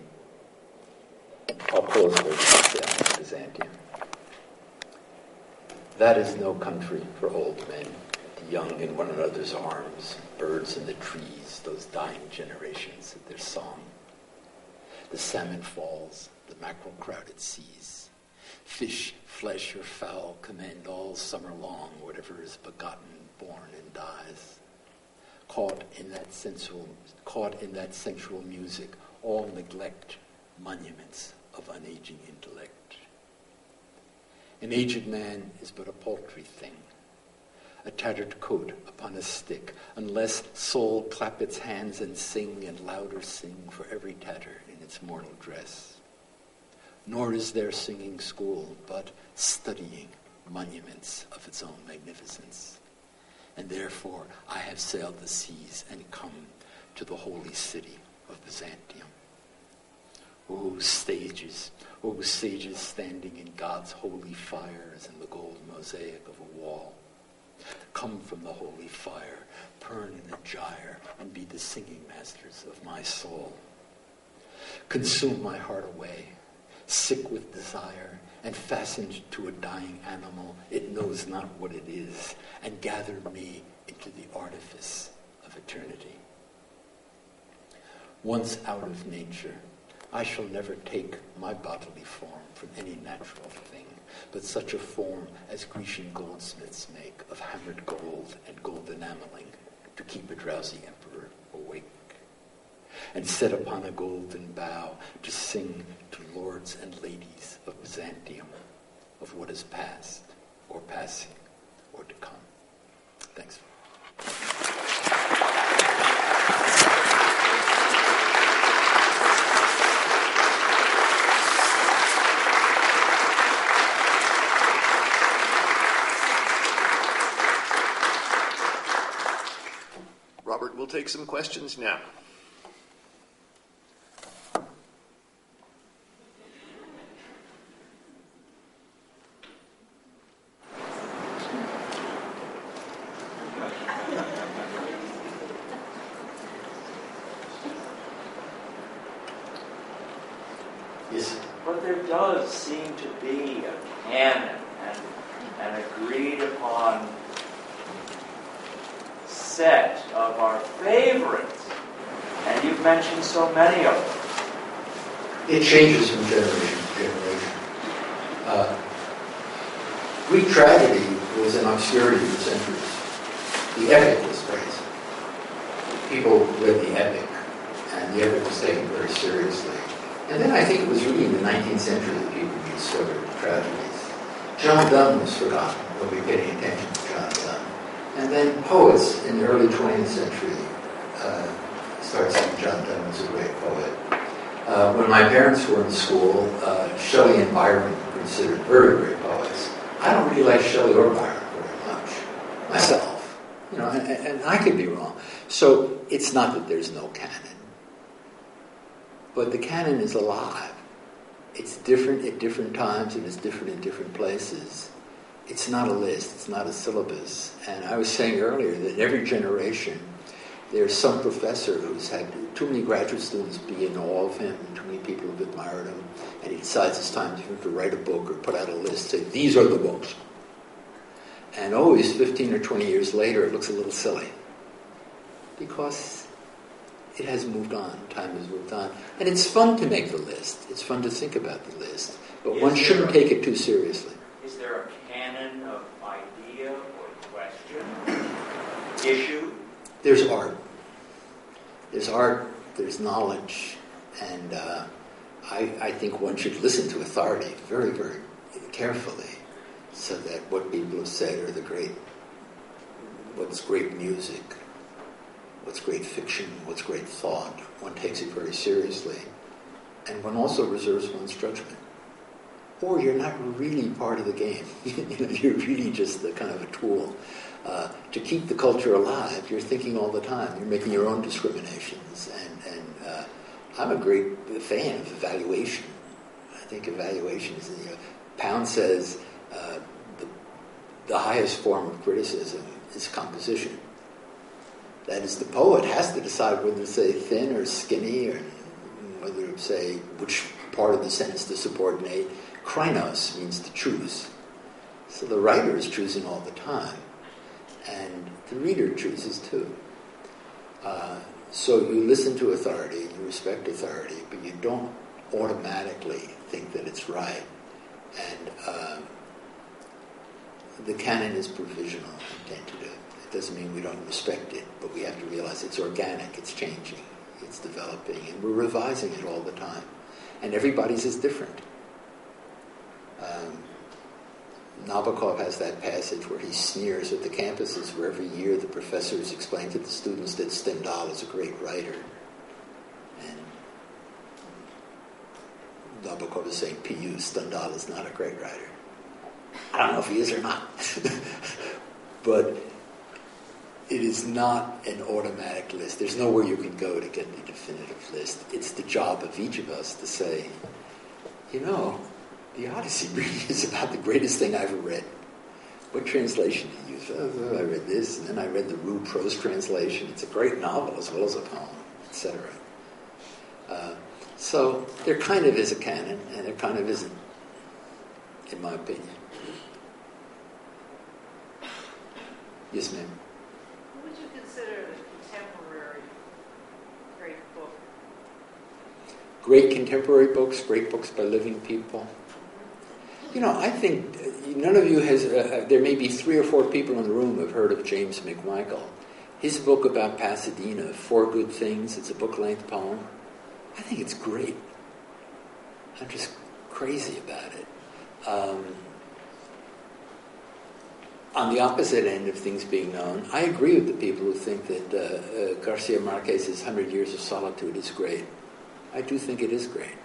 I'll close with Byzantium. That is no country for old men, young in one another's arms, birds in the trees, those dying generations of their song. The Salmon Falls, the mackerel-crowded seas. Fish, flesh, or fowl command all summer long whatever is begotten, born, and dies. Caught in that sensual music, all neglect, monuments of unaging intellect. An aged man is but a paltry thing, a tattered coat upon a stick, unless soul clap its hands and sing, and louder sing for every tatter in its mortal dress. Nor is there singing school, but studying monuments of its own magnificence. And therefore I have sailed the seas and come to the holy city of Byzantium. O sages standing in God's holy fires in the gold mosaic of a wall. Come from the holy fire, burn in the gyre, and be the singing masters of my soul. Consume my heart away, sick with desire, and fastened to a dying animal, it knows not what it is, and gather me into the artifice of eternity. Once out of nature, I shall never take my bodily form from any natural thing, but such a form as Grecian goldsmiths make of hammered gold and gold enameling to keep a drowsy emperor awake, and set upon a golden bough to sing to lords and ladies of Byzantium of what is past, or passing, or to come. Thanks. Robert, we'll take some questions now. Yes. But there does seem to be a canon and an agreed upon set of our favorites, and you've mentioned so many of them. It changes from generation to generation. Greek tragedy was an obscurity for centuries. The epic was praised. People read the epic, and the epic was taken very seriously. And then I think it was really in the 19th century that people rediscovered tragedies. John Donne was forgotten. Nobody paid any attention to John Donne. And then poets in the early 20th century started saying John Donne was a great poet. When my parents were in school, Shelley and Byron were considered very great poets. I don't really like Shelley or Byron very much myself, and I could be wrong. So it's not that there's no canon, but the canon is alive. It's different at different times, and it's different in different places. It's not a list, it's not a syllabus. And I was saying earlier that every generation There's some professor who's had too many graduate students be in awe of him, and too many people have admired him, and he decides it's time to write a book or put out a list, say, these are the books. And always 15 or 20 years later, it looks a little silly. Because it has moved on, time has moved on. And it's fun to make the list. It's fun to think about the list. But one shouldn't take it too seriously. Is there a canon of idea or question, issue? There's art. There's art, there's knowledge, and I think one should listen to authority very, very carefully, so that what people have said are what's great music, what's great fiction, what's great thought. One takes it very seriously, and one also reserves one's judgment. Or you're not really part of the game. You're really just a kind of a tool. To keep the culture alive, you're thinking all the time. You're making your own discriminations. And I'm a great fan of evaluation. I think evaluation is, Pound says the highest form of criticism is composition. That is, the poet has to decide whether to say thin or skinny, or whether to say which part of the sentence to subordinate. Krinos means to choose. So the writer is choosing all the time. And the reader chooses too. So you listen to authority, you respect authority, but you don't automatically think that it's right. And the canon is provisional and tentative. It doesn't mean we don't respect it, but we have to realize it's organic, it's changing, it's developing, and we're revising it all the time. And everybody's is different. Nabokov has that passage where he sneers at the campuses where every year the professors explain to the students that Stendhal is a great writer. And Nabokov is saying, P.U., Stendhal is not a great writer. I don't know if he is or not. But it is not an automatic list. There's nowhere you can go to get the definitive list. It's the job of each of us to say, the Odyssey really is about the greatest thing I ever read. What translation do you use? I read this, and then I read the Rue prose translation. It's a great novel as well as a poem, etc. So there kind of is a canon, and there kind of isn't, in my opinion. Yes, ma'am. What would you consider a contemporary great book? Great contemporary books, great books by living people. I think none of you has, there may be 3 or 4 people in the room who have heard of James McMichael. His book about Pasadena, 4 Good Things, it's a book-length poem. I think it's great. I'm just crazy about it. On the opposite end of things being known, I agree with the people who think that Garcia Marquez's 100 Years of Solitude is great. I do think it is great.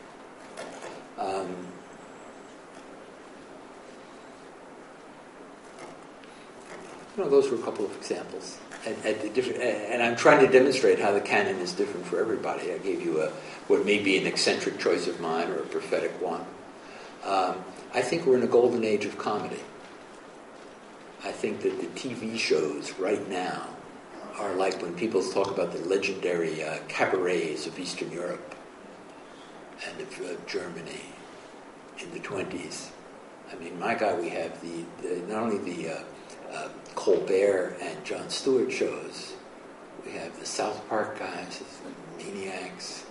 Those were a couple of examples. And I'm trying to demonstrate how the canon is different for everybody. I gave you what may be an eccentric choice of mine or a prophetic one. I think we're in a golden age of comedy. I think that the TV shows right now are like when people talk about the legendary cabarets of Eastern Europe and of Germany in the 20s. I mean, my God, we have not only the Colbert and Jon Stewart shows, we have the South Park guys, the Maniacs,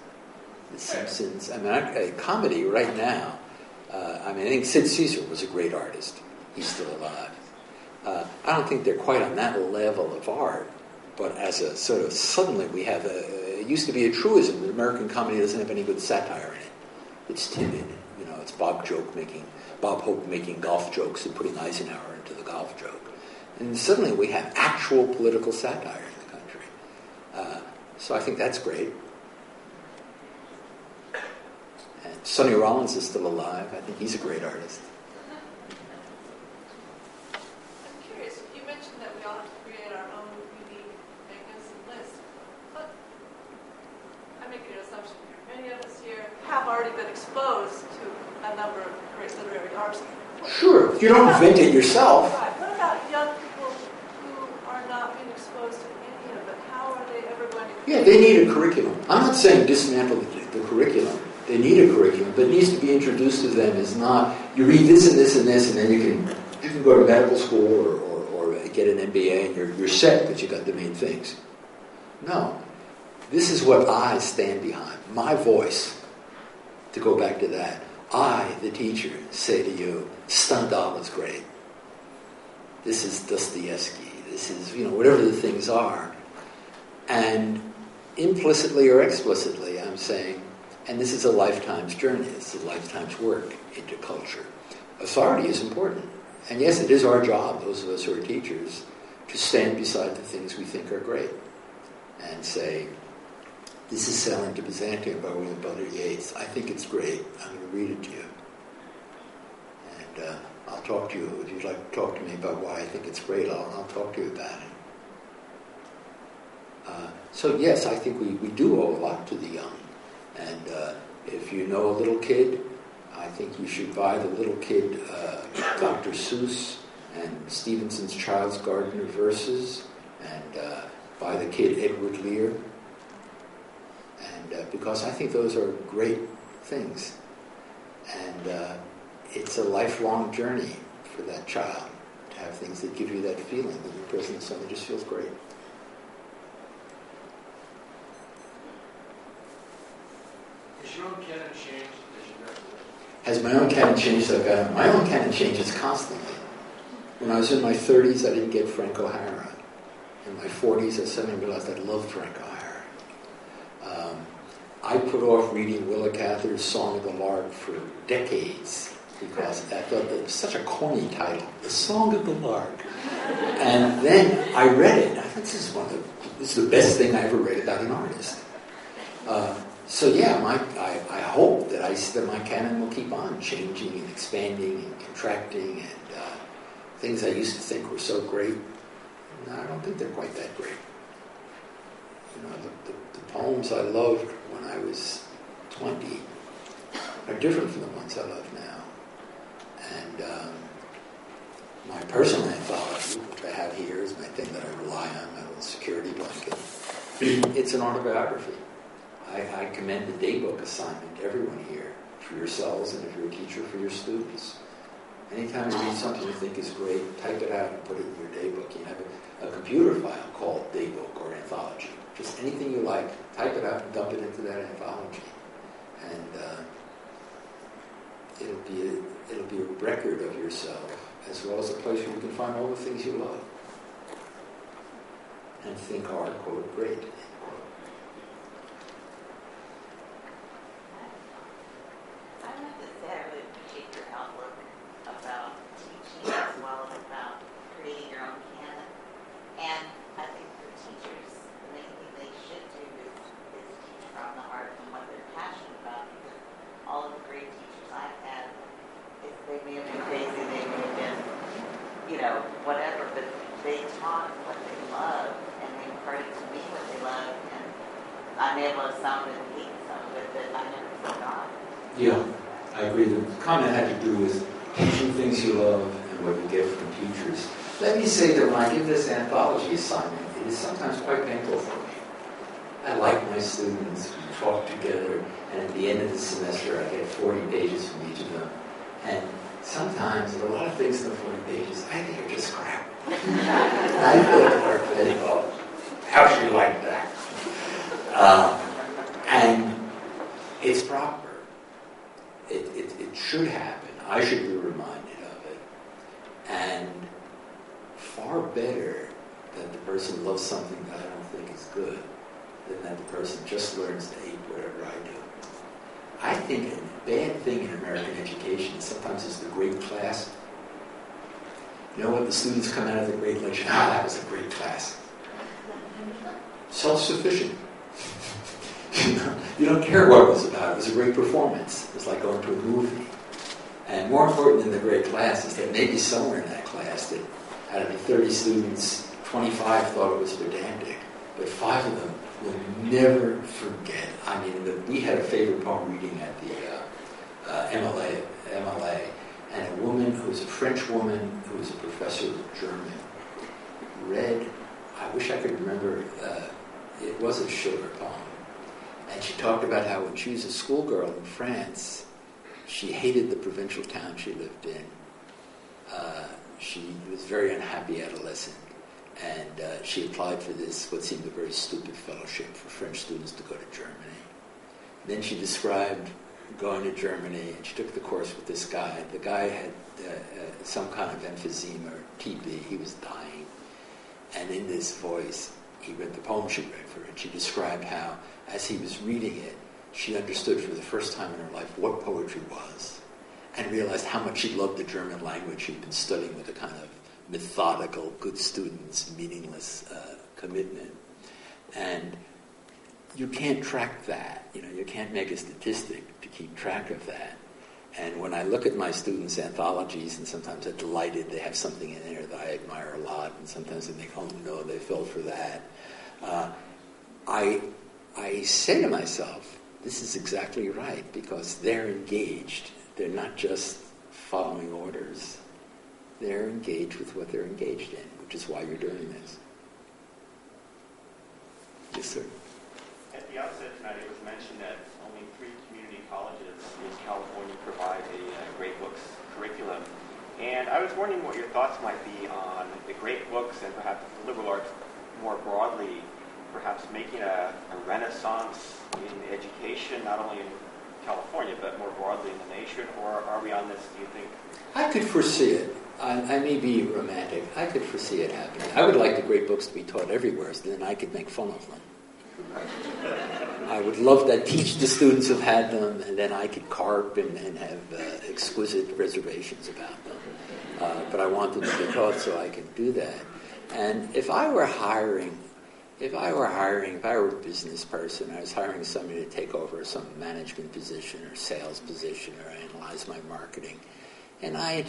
the Simpsons. I mean, comedy right now, I think Sid Caesar was a great artist. He's still alive. I don't think they're quite on that level of art, but as a sort of, suddenly we have it used to be a truism that American comedy doesn't have any good satire in it. It's timid. It's Bob Hope making golf jokes and putting Eisenhower into the golf joke. And suddenly we have actual political satire in the country. So I think that's great. And Sonny Rollins is still alive. I think he's a great artist. I'm curious, you mentioned that we all have to create our own unique magnificent list. But I'm making an assumption here. Many of us here have already been exposed to a number of great literary artists. Sure, you don't invent it yourself. Right. What about young people who are not being exposed to any of it? How are they ever Yeah, they need a curriculum. I'm not saying dismantle the curriculum. They need a curriculum, but it needs to be introduced to them as not, you read this and this and this, and then you can go to medical school or get an MBA and you're set because you got the main things. No. This is what I stand behind. My voice. To go back to that. I, the teacher, say to you, Stendhal is great. This is Dostoevsky. This is, whatever the things are. And implicitly or explicitly, I'm saying, and this is a lifetime's journey. It's a lifetime's work into culture. Authority is important. And yes, it is our job, those of us who are teachers, to stand beside the things we think are great. And say, this is Sailing to Byzantium by William Butler Yeats. I think it's great. I'm going to read it to you. And I'll talk to you, if you'd like to talk to me about why I think it's great, I'll talk to you about it. So yes, I think we do owe a lot to the young. And if you know a little kid, I think you should buy the little kid Dr. Seuss and Stevenson's Child's Garden of Verses, and buy the kid Edward Lear. And because I think those are great things. And it's a lifelong journey for that child to have things that give you that feeling that you're present in something that just feels great. Has your own canon changed as you go? Has my own canon changed? My own canon changes constantly. When I was in my 30s, I didn't get Frank O'Hara. In my 40s, I suddenly realized I loved Frank O'Hara. I put off reading Willa Cather's Song of the Lark for decades because I thought that it was such a corny title, The Song of the Lark. And then I read it, and I thought this is the best thing I ever read about an artist. So yeah, I hope that my canon will keep on changing and expanding and contracting, and things I used to think were so great, no, I don't think they're quite that great. The poems I loved when I was 20 are different from the ones I love now. And my personal anthology, which I have here, is my thing that I rely on, my little security blanket. It's an autobiography. I commend the daybook assignment to everyone here, for yourselves, and if you're a teacher, for your students. Anytime you read something you think is great, type it out and put it in your daybook. You have a computer file called daybook or anthology. Just anything you like, type it out and dump it into that anthology. And it'll be a record of yourself, as well as a place where you can find all the things you love. And think are, quote, great. Whatever, but they taught what they love, and they imparted to me what they love, and I'm able to some of it and hate some of it that I never forgot. Yeah, I agree. The comment had to do with teaching things you love and what you get from teachers. Let me say that when I give this anthology assignment, it is sometimes quite painful for me. I like my students, we talk together, and at the end of the semester I get 40 pages from each of them. And sometimes there are a lot of things in the 40 pages I think are just crap. I feel like they're thinking, oh, how should you like that? And it's proper. It should happen. I should be reminded of it. And far better that the person loves something that I don't think is good than that the person just learns to hate whatever I do. I think a bad thing in American education sometimes is the great class. You know what? The students come out of the great lecture, that was a great class. Self-sufficient. You don't care what it was about. It was a great performance. It was like going to a movie. And more important than the great class is that maybe somewhere in that class that out of the 30 students, 25 thought it was pedantic, but 5 of them will never forget. I mean, we had a favorite poem reading at the MLA, and a woman who was a French woman who was a professor of German read, I wish I could remember it was a shorter poem. And she talked about how when she was a schoolgirl in France, she hated the provincial town she lived in. She was a very unhappy adolescent, and she applied for this, what seemed a very stupid fellowship for French students to go to Germany. Then she described going to Germany, and she took the course with this guy. The guy had some kind of emphysema or TB. He was dying. And in this voice, he read the poem she read for her, and she described how, as he was reading it, she understood for the first time in her life what poetry was, and realized how much she loved the German language she'd been studying with a kind of methodical, good students, meaningless commitment. And you can't track that. You can't make a statistic to keep track of that. And when I look at my students' anthologies, and sometimes I'm delighted they have something in there that I admire a lot, and sometimes I think, oh no, they fell for that. I say to myself, this is exactly right, because they're engaged. They're not just following orders. They're engaged with what they're engaged in, which is why you're doing this. Yes, sir. At the outset tonight, it was mentioned that only 3 community colleges in California provide a Great Books curriculum. And I was wondering what your thoughts might be on the Great Books and perhaps the liberal arts more broadly, perhaps making a renaissance in education, not only in California, but more broadly in the nation, or are we on this, do you think? I could foresee it. I may be romantic. I could foresee it happening. I would like the great books to be taught everywhere, so then I could make fun of them. I would love to teach the students who've had them, and then I could carp and have exquisite reservations about them. But I want them to be taught so I can do that. And if I were a business person, I was hiring somebody to take over some management position or sales position or analyze my marketing. And I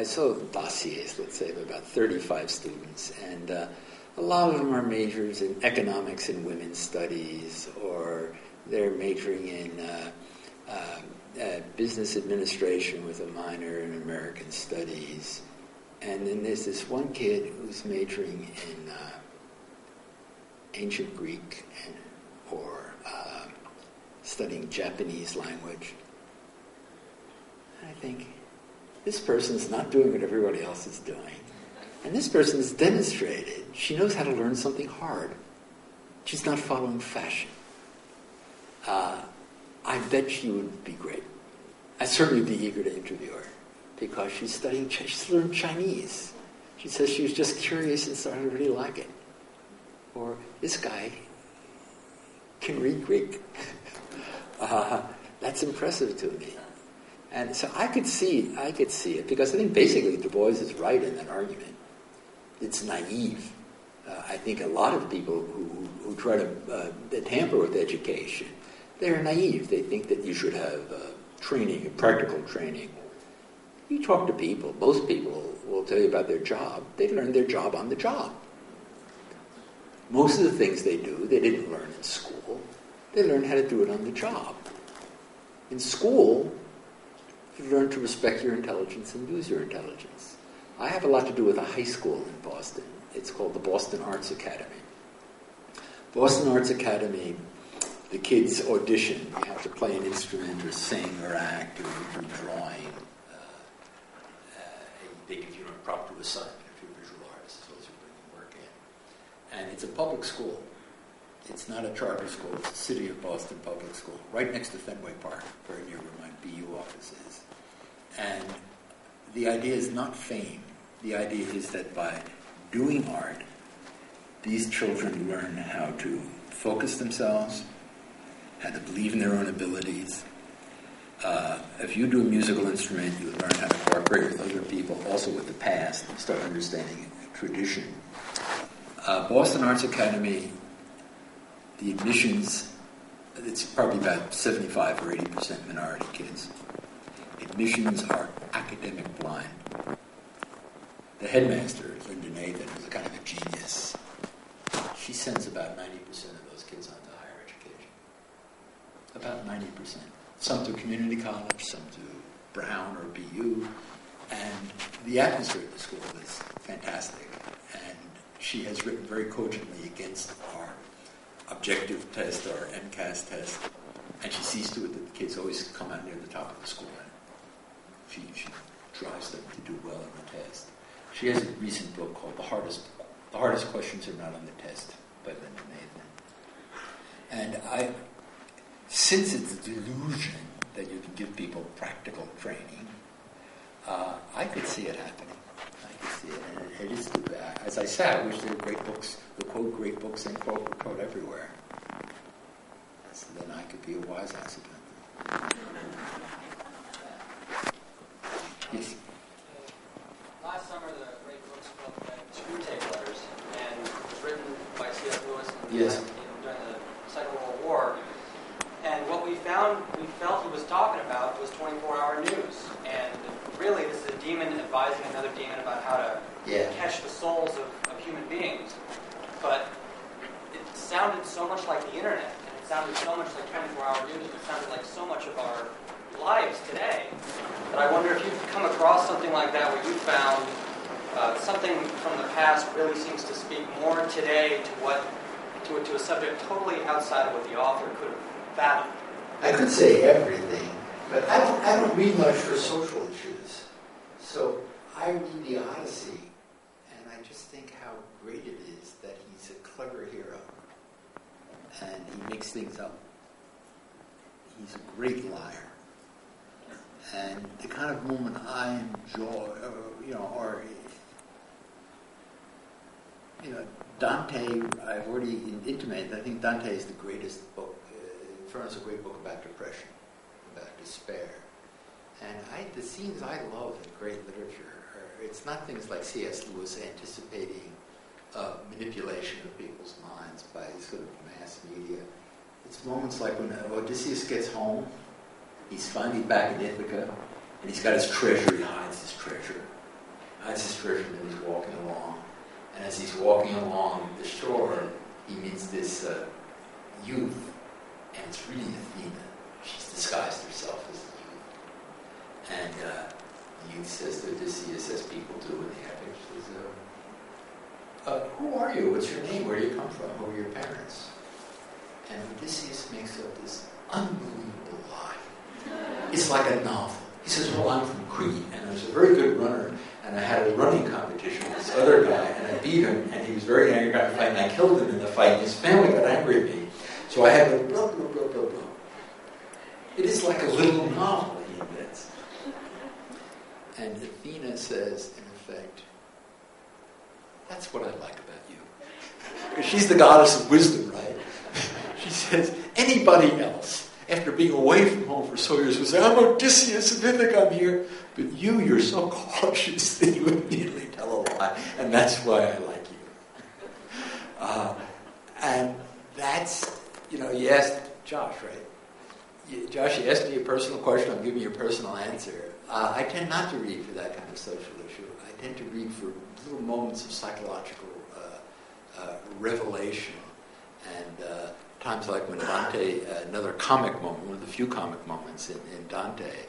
saw dossiers, let's say, of about 35 students. And a lot of them are majors in economics and women's studies, or they're majoring in business administration with a minor in American studies. And then there's this one kid who's majoring in ancient Greek or studying Japanese language. And I think, this person's not doing what everybody else is doing. And this person has demonstrated she knows how to learn something hard. She's not following fashion. I bet she would be great. I'd certainly be eager to interview her, because she's learned Chinese. She says she was just curious and started to really like it. Or this guy can read Greek. That's impressive to me. And so I could see it, because I think basically Du Bois is right in that argument. It's naive. I think a lot of people who try to tamper with education, they're naive. They think that you should have training, practical training. You talk to people, most people will tell you about their job. They learned their job on the job. Most of the things they do, they didn't learn in school. They learned how to do it on the job. In school, you learn to respect your intelligence and use your intelligence. I have a lot to do with a high school in Boston. It's called the Boston Arts Academy. Boston Arts Academy, the kids audition. You have to play an instrument or sing or act or do drawing. They give you a proper assignment if you're a visual artist, as well as you bring your work in. And it's a public school. It's not a charter school. It's the City of Boston Public School, right next to Fenway Park, very near where my BU office is. And the idea is not fame. The idea is that by doing art, these children learn how to focus themselves, how to believe in their own abilities. If you do a musical instrument, you learn how to cooperate with other people, also with the past, and start understanding tradition. Boston Arts Academy, the admissions, it's probably about 75 or 80% minority kids. Admissions are academic blind. The headmaster, Linda Nathan, is a kind of a genius. She sends about 90% of those kids on to higher education. About 90%. Some to community college, some to Brown or BU. And the atmosphere at the school is fantastic. And she has written very cogently against our objective test or MCAS test, and she sees to it that the kids always come out near the top of the score. She tries them to do well on the test. She has a recent book called The Hardest Questions Are Not on the Test by Linda Nathan. And since it's a delusion that you can give people practical training, I could see it happening. I could see it, and it is too bad. As I said, I wish there were great books, the quote great books and quote everywhere. So then I could be a wise ass about them. Yes. Last summer, the Great Books Club had Screwtape Letters, and it was written by C.S. Lewis Yes. during the Second World War. And what we felt he was talking about was 24-hour news. And really, this is a demon advising another demon about how to catch the souls of human beings. But it sounded so much like the internet, and it sounded so much like 24-hour news, and it sounded like so much of our lives today, that I wonder if you've come across something like that where you found something from the past really seems to speak more today to a subject totally outside of what the author could have fathomed. I could say everything, but I don't read much for social issues. So I read the Odyssey, and I just think how great it is that he's a clever hero, and he makes things up. He's a great liar. And the kind of moment I enjoy, Dante, I've already intimated, I think Dante is the greatest book. Inferno is a great book about depression, about despair. And the scenes I love in great literature it's not things like C.S. Lewis anticipating manipulation of people's minds by sort of mass media. It's moments like when Odysseus gets home. He's finally back in Ithaca, and he's got his treasure. He hides his treasure. And then he's walking along. And as he's walking along the shore, he meets this youth, and it's really Athena. She's disguised herself as the youth. And the youth says to Odysseus, as people do in the epic, says, who are you? What's your name? Where do you come from? Who are your parents? And Odysseus makes up this unbelievable lie. It's like a novel. He says, well, I'm from Crete, and I was a very good runner, and I had a running competition with this other guy, and I beat him, and he was very angry about the fight, and I killed him in the fight, and his family got angry at me. So I had a blah, blah, blah, blah, blah. It is like a little novel he invents. And Athena says, in effect, that's what I like about you. Because she's the goddess of wisdom, right? She says, anybody else, after being away from home for so years, would say, I'm Odysseus of Ithaca, I'm here. But you're so cautious that you immediately tell a lie, and that's why I like you. And that's, you asked Josh, right? Josh, you asked me a personal question, I'm giving you a personal answer. I tend not to read for that kind of social issue. I tend to read for little moments of psychological revelation. And times like when Dante, another comic moment, one of the few comic moments in Dante,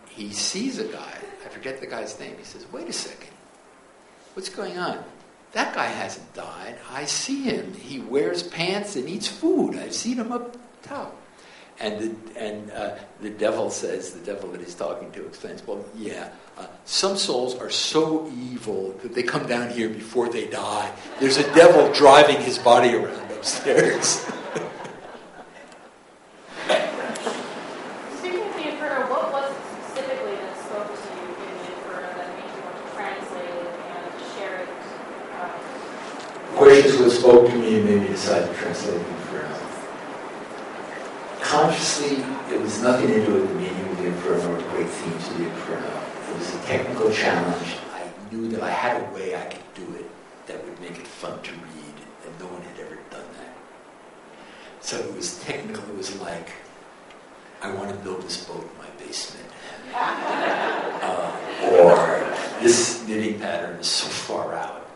he sees a guy, I forget the guy's name, he says, wait a second, what's going on? That guy hasn't died. I see him. He wears pants and eats food. I've seen him up top. And the devil says, the devil that he's talking to explains, well, some souls are so evil that they come down here before they die. There's a devil driving his body around upstairs. Speaking of the Inferno, what was it specifically that spoke to you in the Inferno that made you want to translate it and share it? Questions what spoke to me and made me decide to translate the Inferno. Consciously, it was nothing to do with the meaning of the Inferno or the great themes of the Inferno. It was a technical challenge. I knew that I had a way I could do it that would make it fun to read, and no one had ever done that. So it was technical. It was like, I want to build this boat in my basement. Or this knitting pattern is so far out.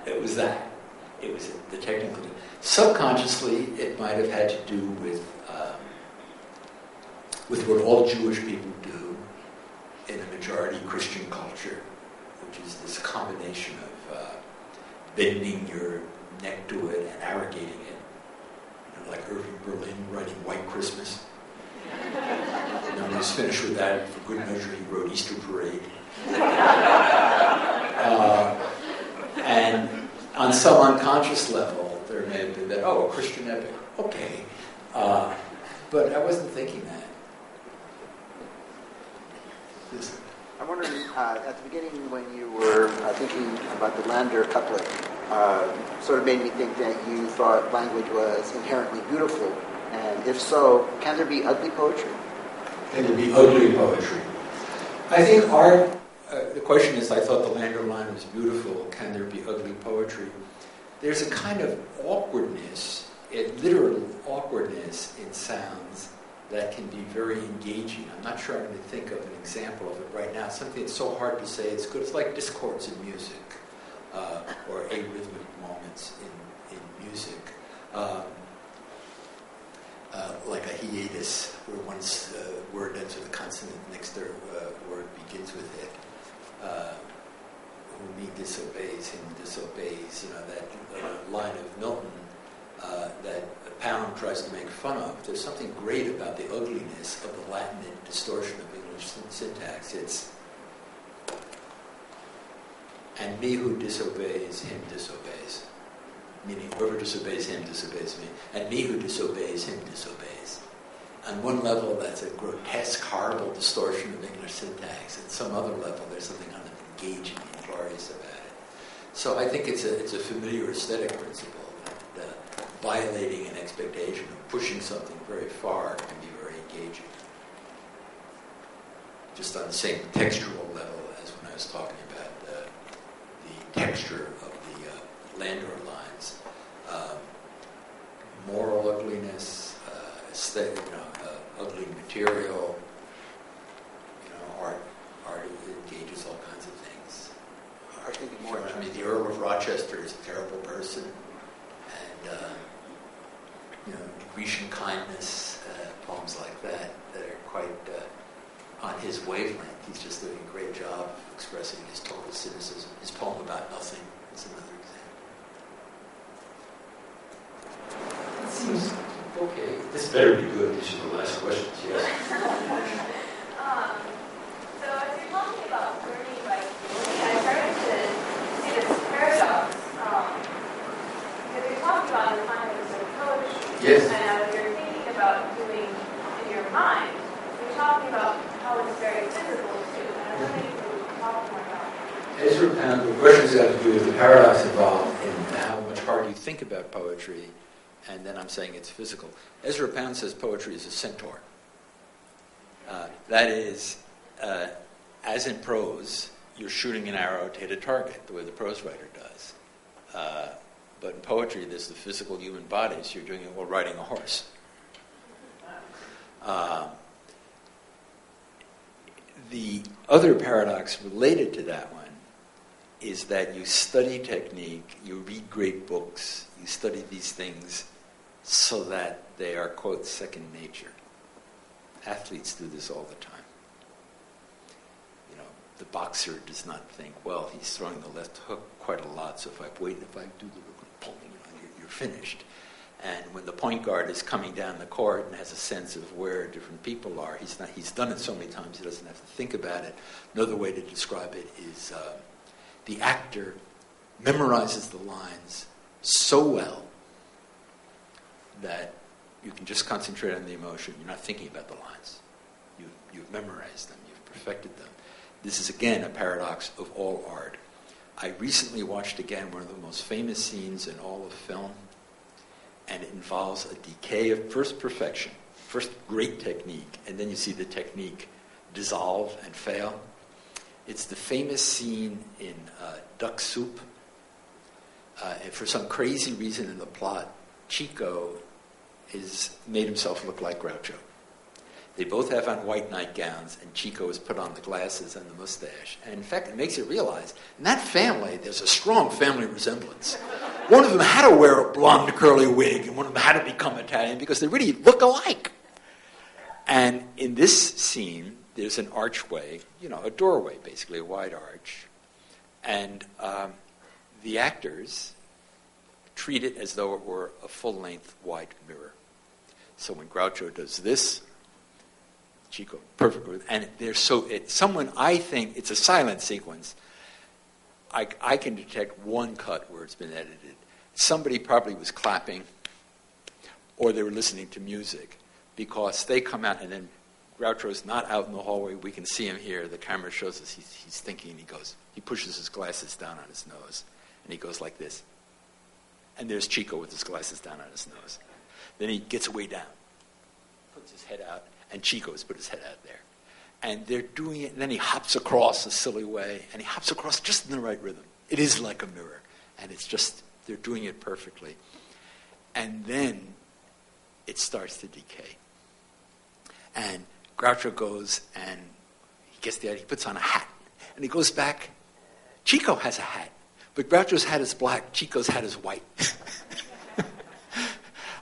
It was that. It was the technical. Subconsciously, it might have had to do with what all Jewish people do in a majority Christian culture, which is this combination of bending your neck to it and arrogating it. You know, like Irving Berlin writing White Christmas. And when he was finished with that, for good measure, he wrote Easter Parade. And on some unconscious level, there may have been that, a Christian epic, okay. But I wasn't thinking that. Listen. I'm wondering, at the beginning when you were thinking about the Landor couplet, sort of made me think that you thought language was inherently beautiful. And if so, can there be ugly poetry? Can there be ugly poetry? I think art, the question is, I thought the Landor line was beautiful, can there be ugly poetry? There's a kind of awkwardness, literal awkwardness in sounds that can be very engaging. I'm not sure I'm going to think of an example of it right now. Something that's so hard to say it's good. It's like discords in music, or arrhythmic moments in music. Like a hiatus, where one's word ends with a consonant, next word begins with it. Whom he disobeys, him disobeys. You know, that line of Milton that Pound tries to make fun of. There's something great about the ugliness of the Latin distortion of English syntax. It's, and me who disobeys, him disobeys. Meaning, whoever disobeys him disobeys me. And me who disobeys him disobeys. On one level, that's a grotesque, horrible distortion of English syntax. At some other level, there's something kind of engaging and glorious about it. So I think it's a familiar aesthetic principle that violating an expectation of pushing something very far can be very engaging. Just on the same textural level as when I was talking about the texture of the Landor lines. Moral ugliness, aesthetic, ugly material, art engages all kinds of things. Art can be more. I mean, the Earl of Rochester is a terrible person, and Grecian kindness, poems like that are quite on his wavelength. He's just doing a great job of expressing his total cynicism. His poem about nothing is another example. It seems okay. This better be good. These are the last questions. Yes. So as you're talking about learning by doing, I started to see this paradox. Because you're talking about the context of poetry. Yes. And as you're thinking about doing in your mind, you're talking about how it's very physical too. And I wonder if you could talk more about it. Ezra Pound, the question's got to do with the paradox involved in how much harder you think about poetry, and then I'm saying it's physical. Ezra Pound says poetry is a centaur. That is, as in prose, you're shooting an arrow to hit a target, the way the prose writer does. But in poetry, there's the physical human body, so you're doing it while riding a horse. The other paradox related to that one is that you study technique, you read great books, you study these things so that they are, quote, second nature. Athletes do this all the time. The boxer does not think, well, he's throwing the left hook quite a lot, so if I do the pull, you're finished. And when the point guard is coming down the court and has a sense of where different people are, he's done it so many times he doesn't have to think about it. Another way to describe it is the actor memorizes the lines so well that you can just concentrate on the emotion. You're not thinking about the lines. You've memorized them. You've perfected them. This is, again, a paradox of all art. I recently watched again one of the most famous scenes in all of film, and it involves a decay of first perfection, first great technique, and then you see the technique dissolve and fail. It's the famous scene in Duck Soup. And for some crazy reason in the plot, Chico has made himself look like Groucho. They both have on white nightgowns, and Chico has put on the glasses and the mustache. And in fact, it makes you realize, in that family, there's a strong family resemblance. One of them had to wear a blonde curly wig, and one of them had to become Italian because they really look alike. And in this scene, there's an archway, a doorway, basically, a wide arch. And the actors treat it as though it were a full-length wide mirror. So when Groucho does this, Chico, perfect. And someone, I think, it's a silent sequence. I can detect one cut where it's been edited. Somebody probably was clapping, or they were listening to music, because they come out, and then Groucho's not out in the hallway. We can see him here. The camera shows us he's thinking. He pushes his glasses down on his nose, and he goes like this. And there's Chico with his glasses down on his nose. Then he gets way down, puts his head out, and Chico's put his head out there. And they're doing it, and then he hops across a silly way, and he hops across just in the right rhythm. It is like a mirror, and it's just, they're doing it perfectly. And then it starts to decay. And Groucho goes, and he gets there, he puts on a hat, and he goes back. Chico has a hat, but Groucho's hat is black, Chico's hat is white.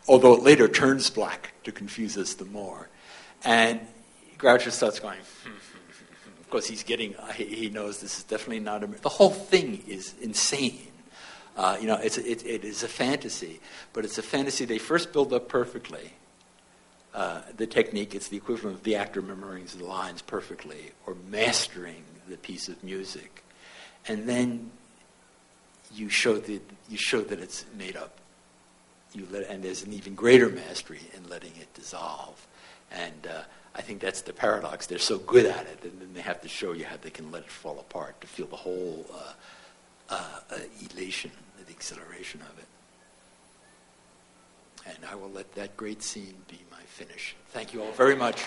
Although it later turns black to confuse us the more. And Groucho starts going, of course he knows this is definitely not a mirror. The whole thing is insane. It is a fantasy, but it's a fantasy they first build up perfectly. The technique, it's the equivalent of the actor memorizing the lines perfectly or mastering the piece of music. And then you show that it's made up. And there's an even greater mastery in letting it dissolve. And I think that's the paradox. They're so good at it, and then they have to show you how they can let it fall apart to feel the whole elation, the exhilaration of it. And I will let that great scene be my finish. Thank you all very much.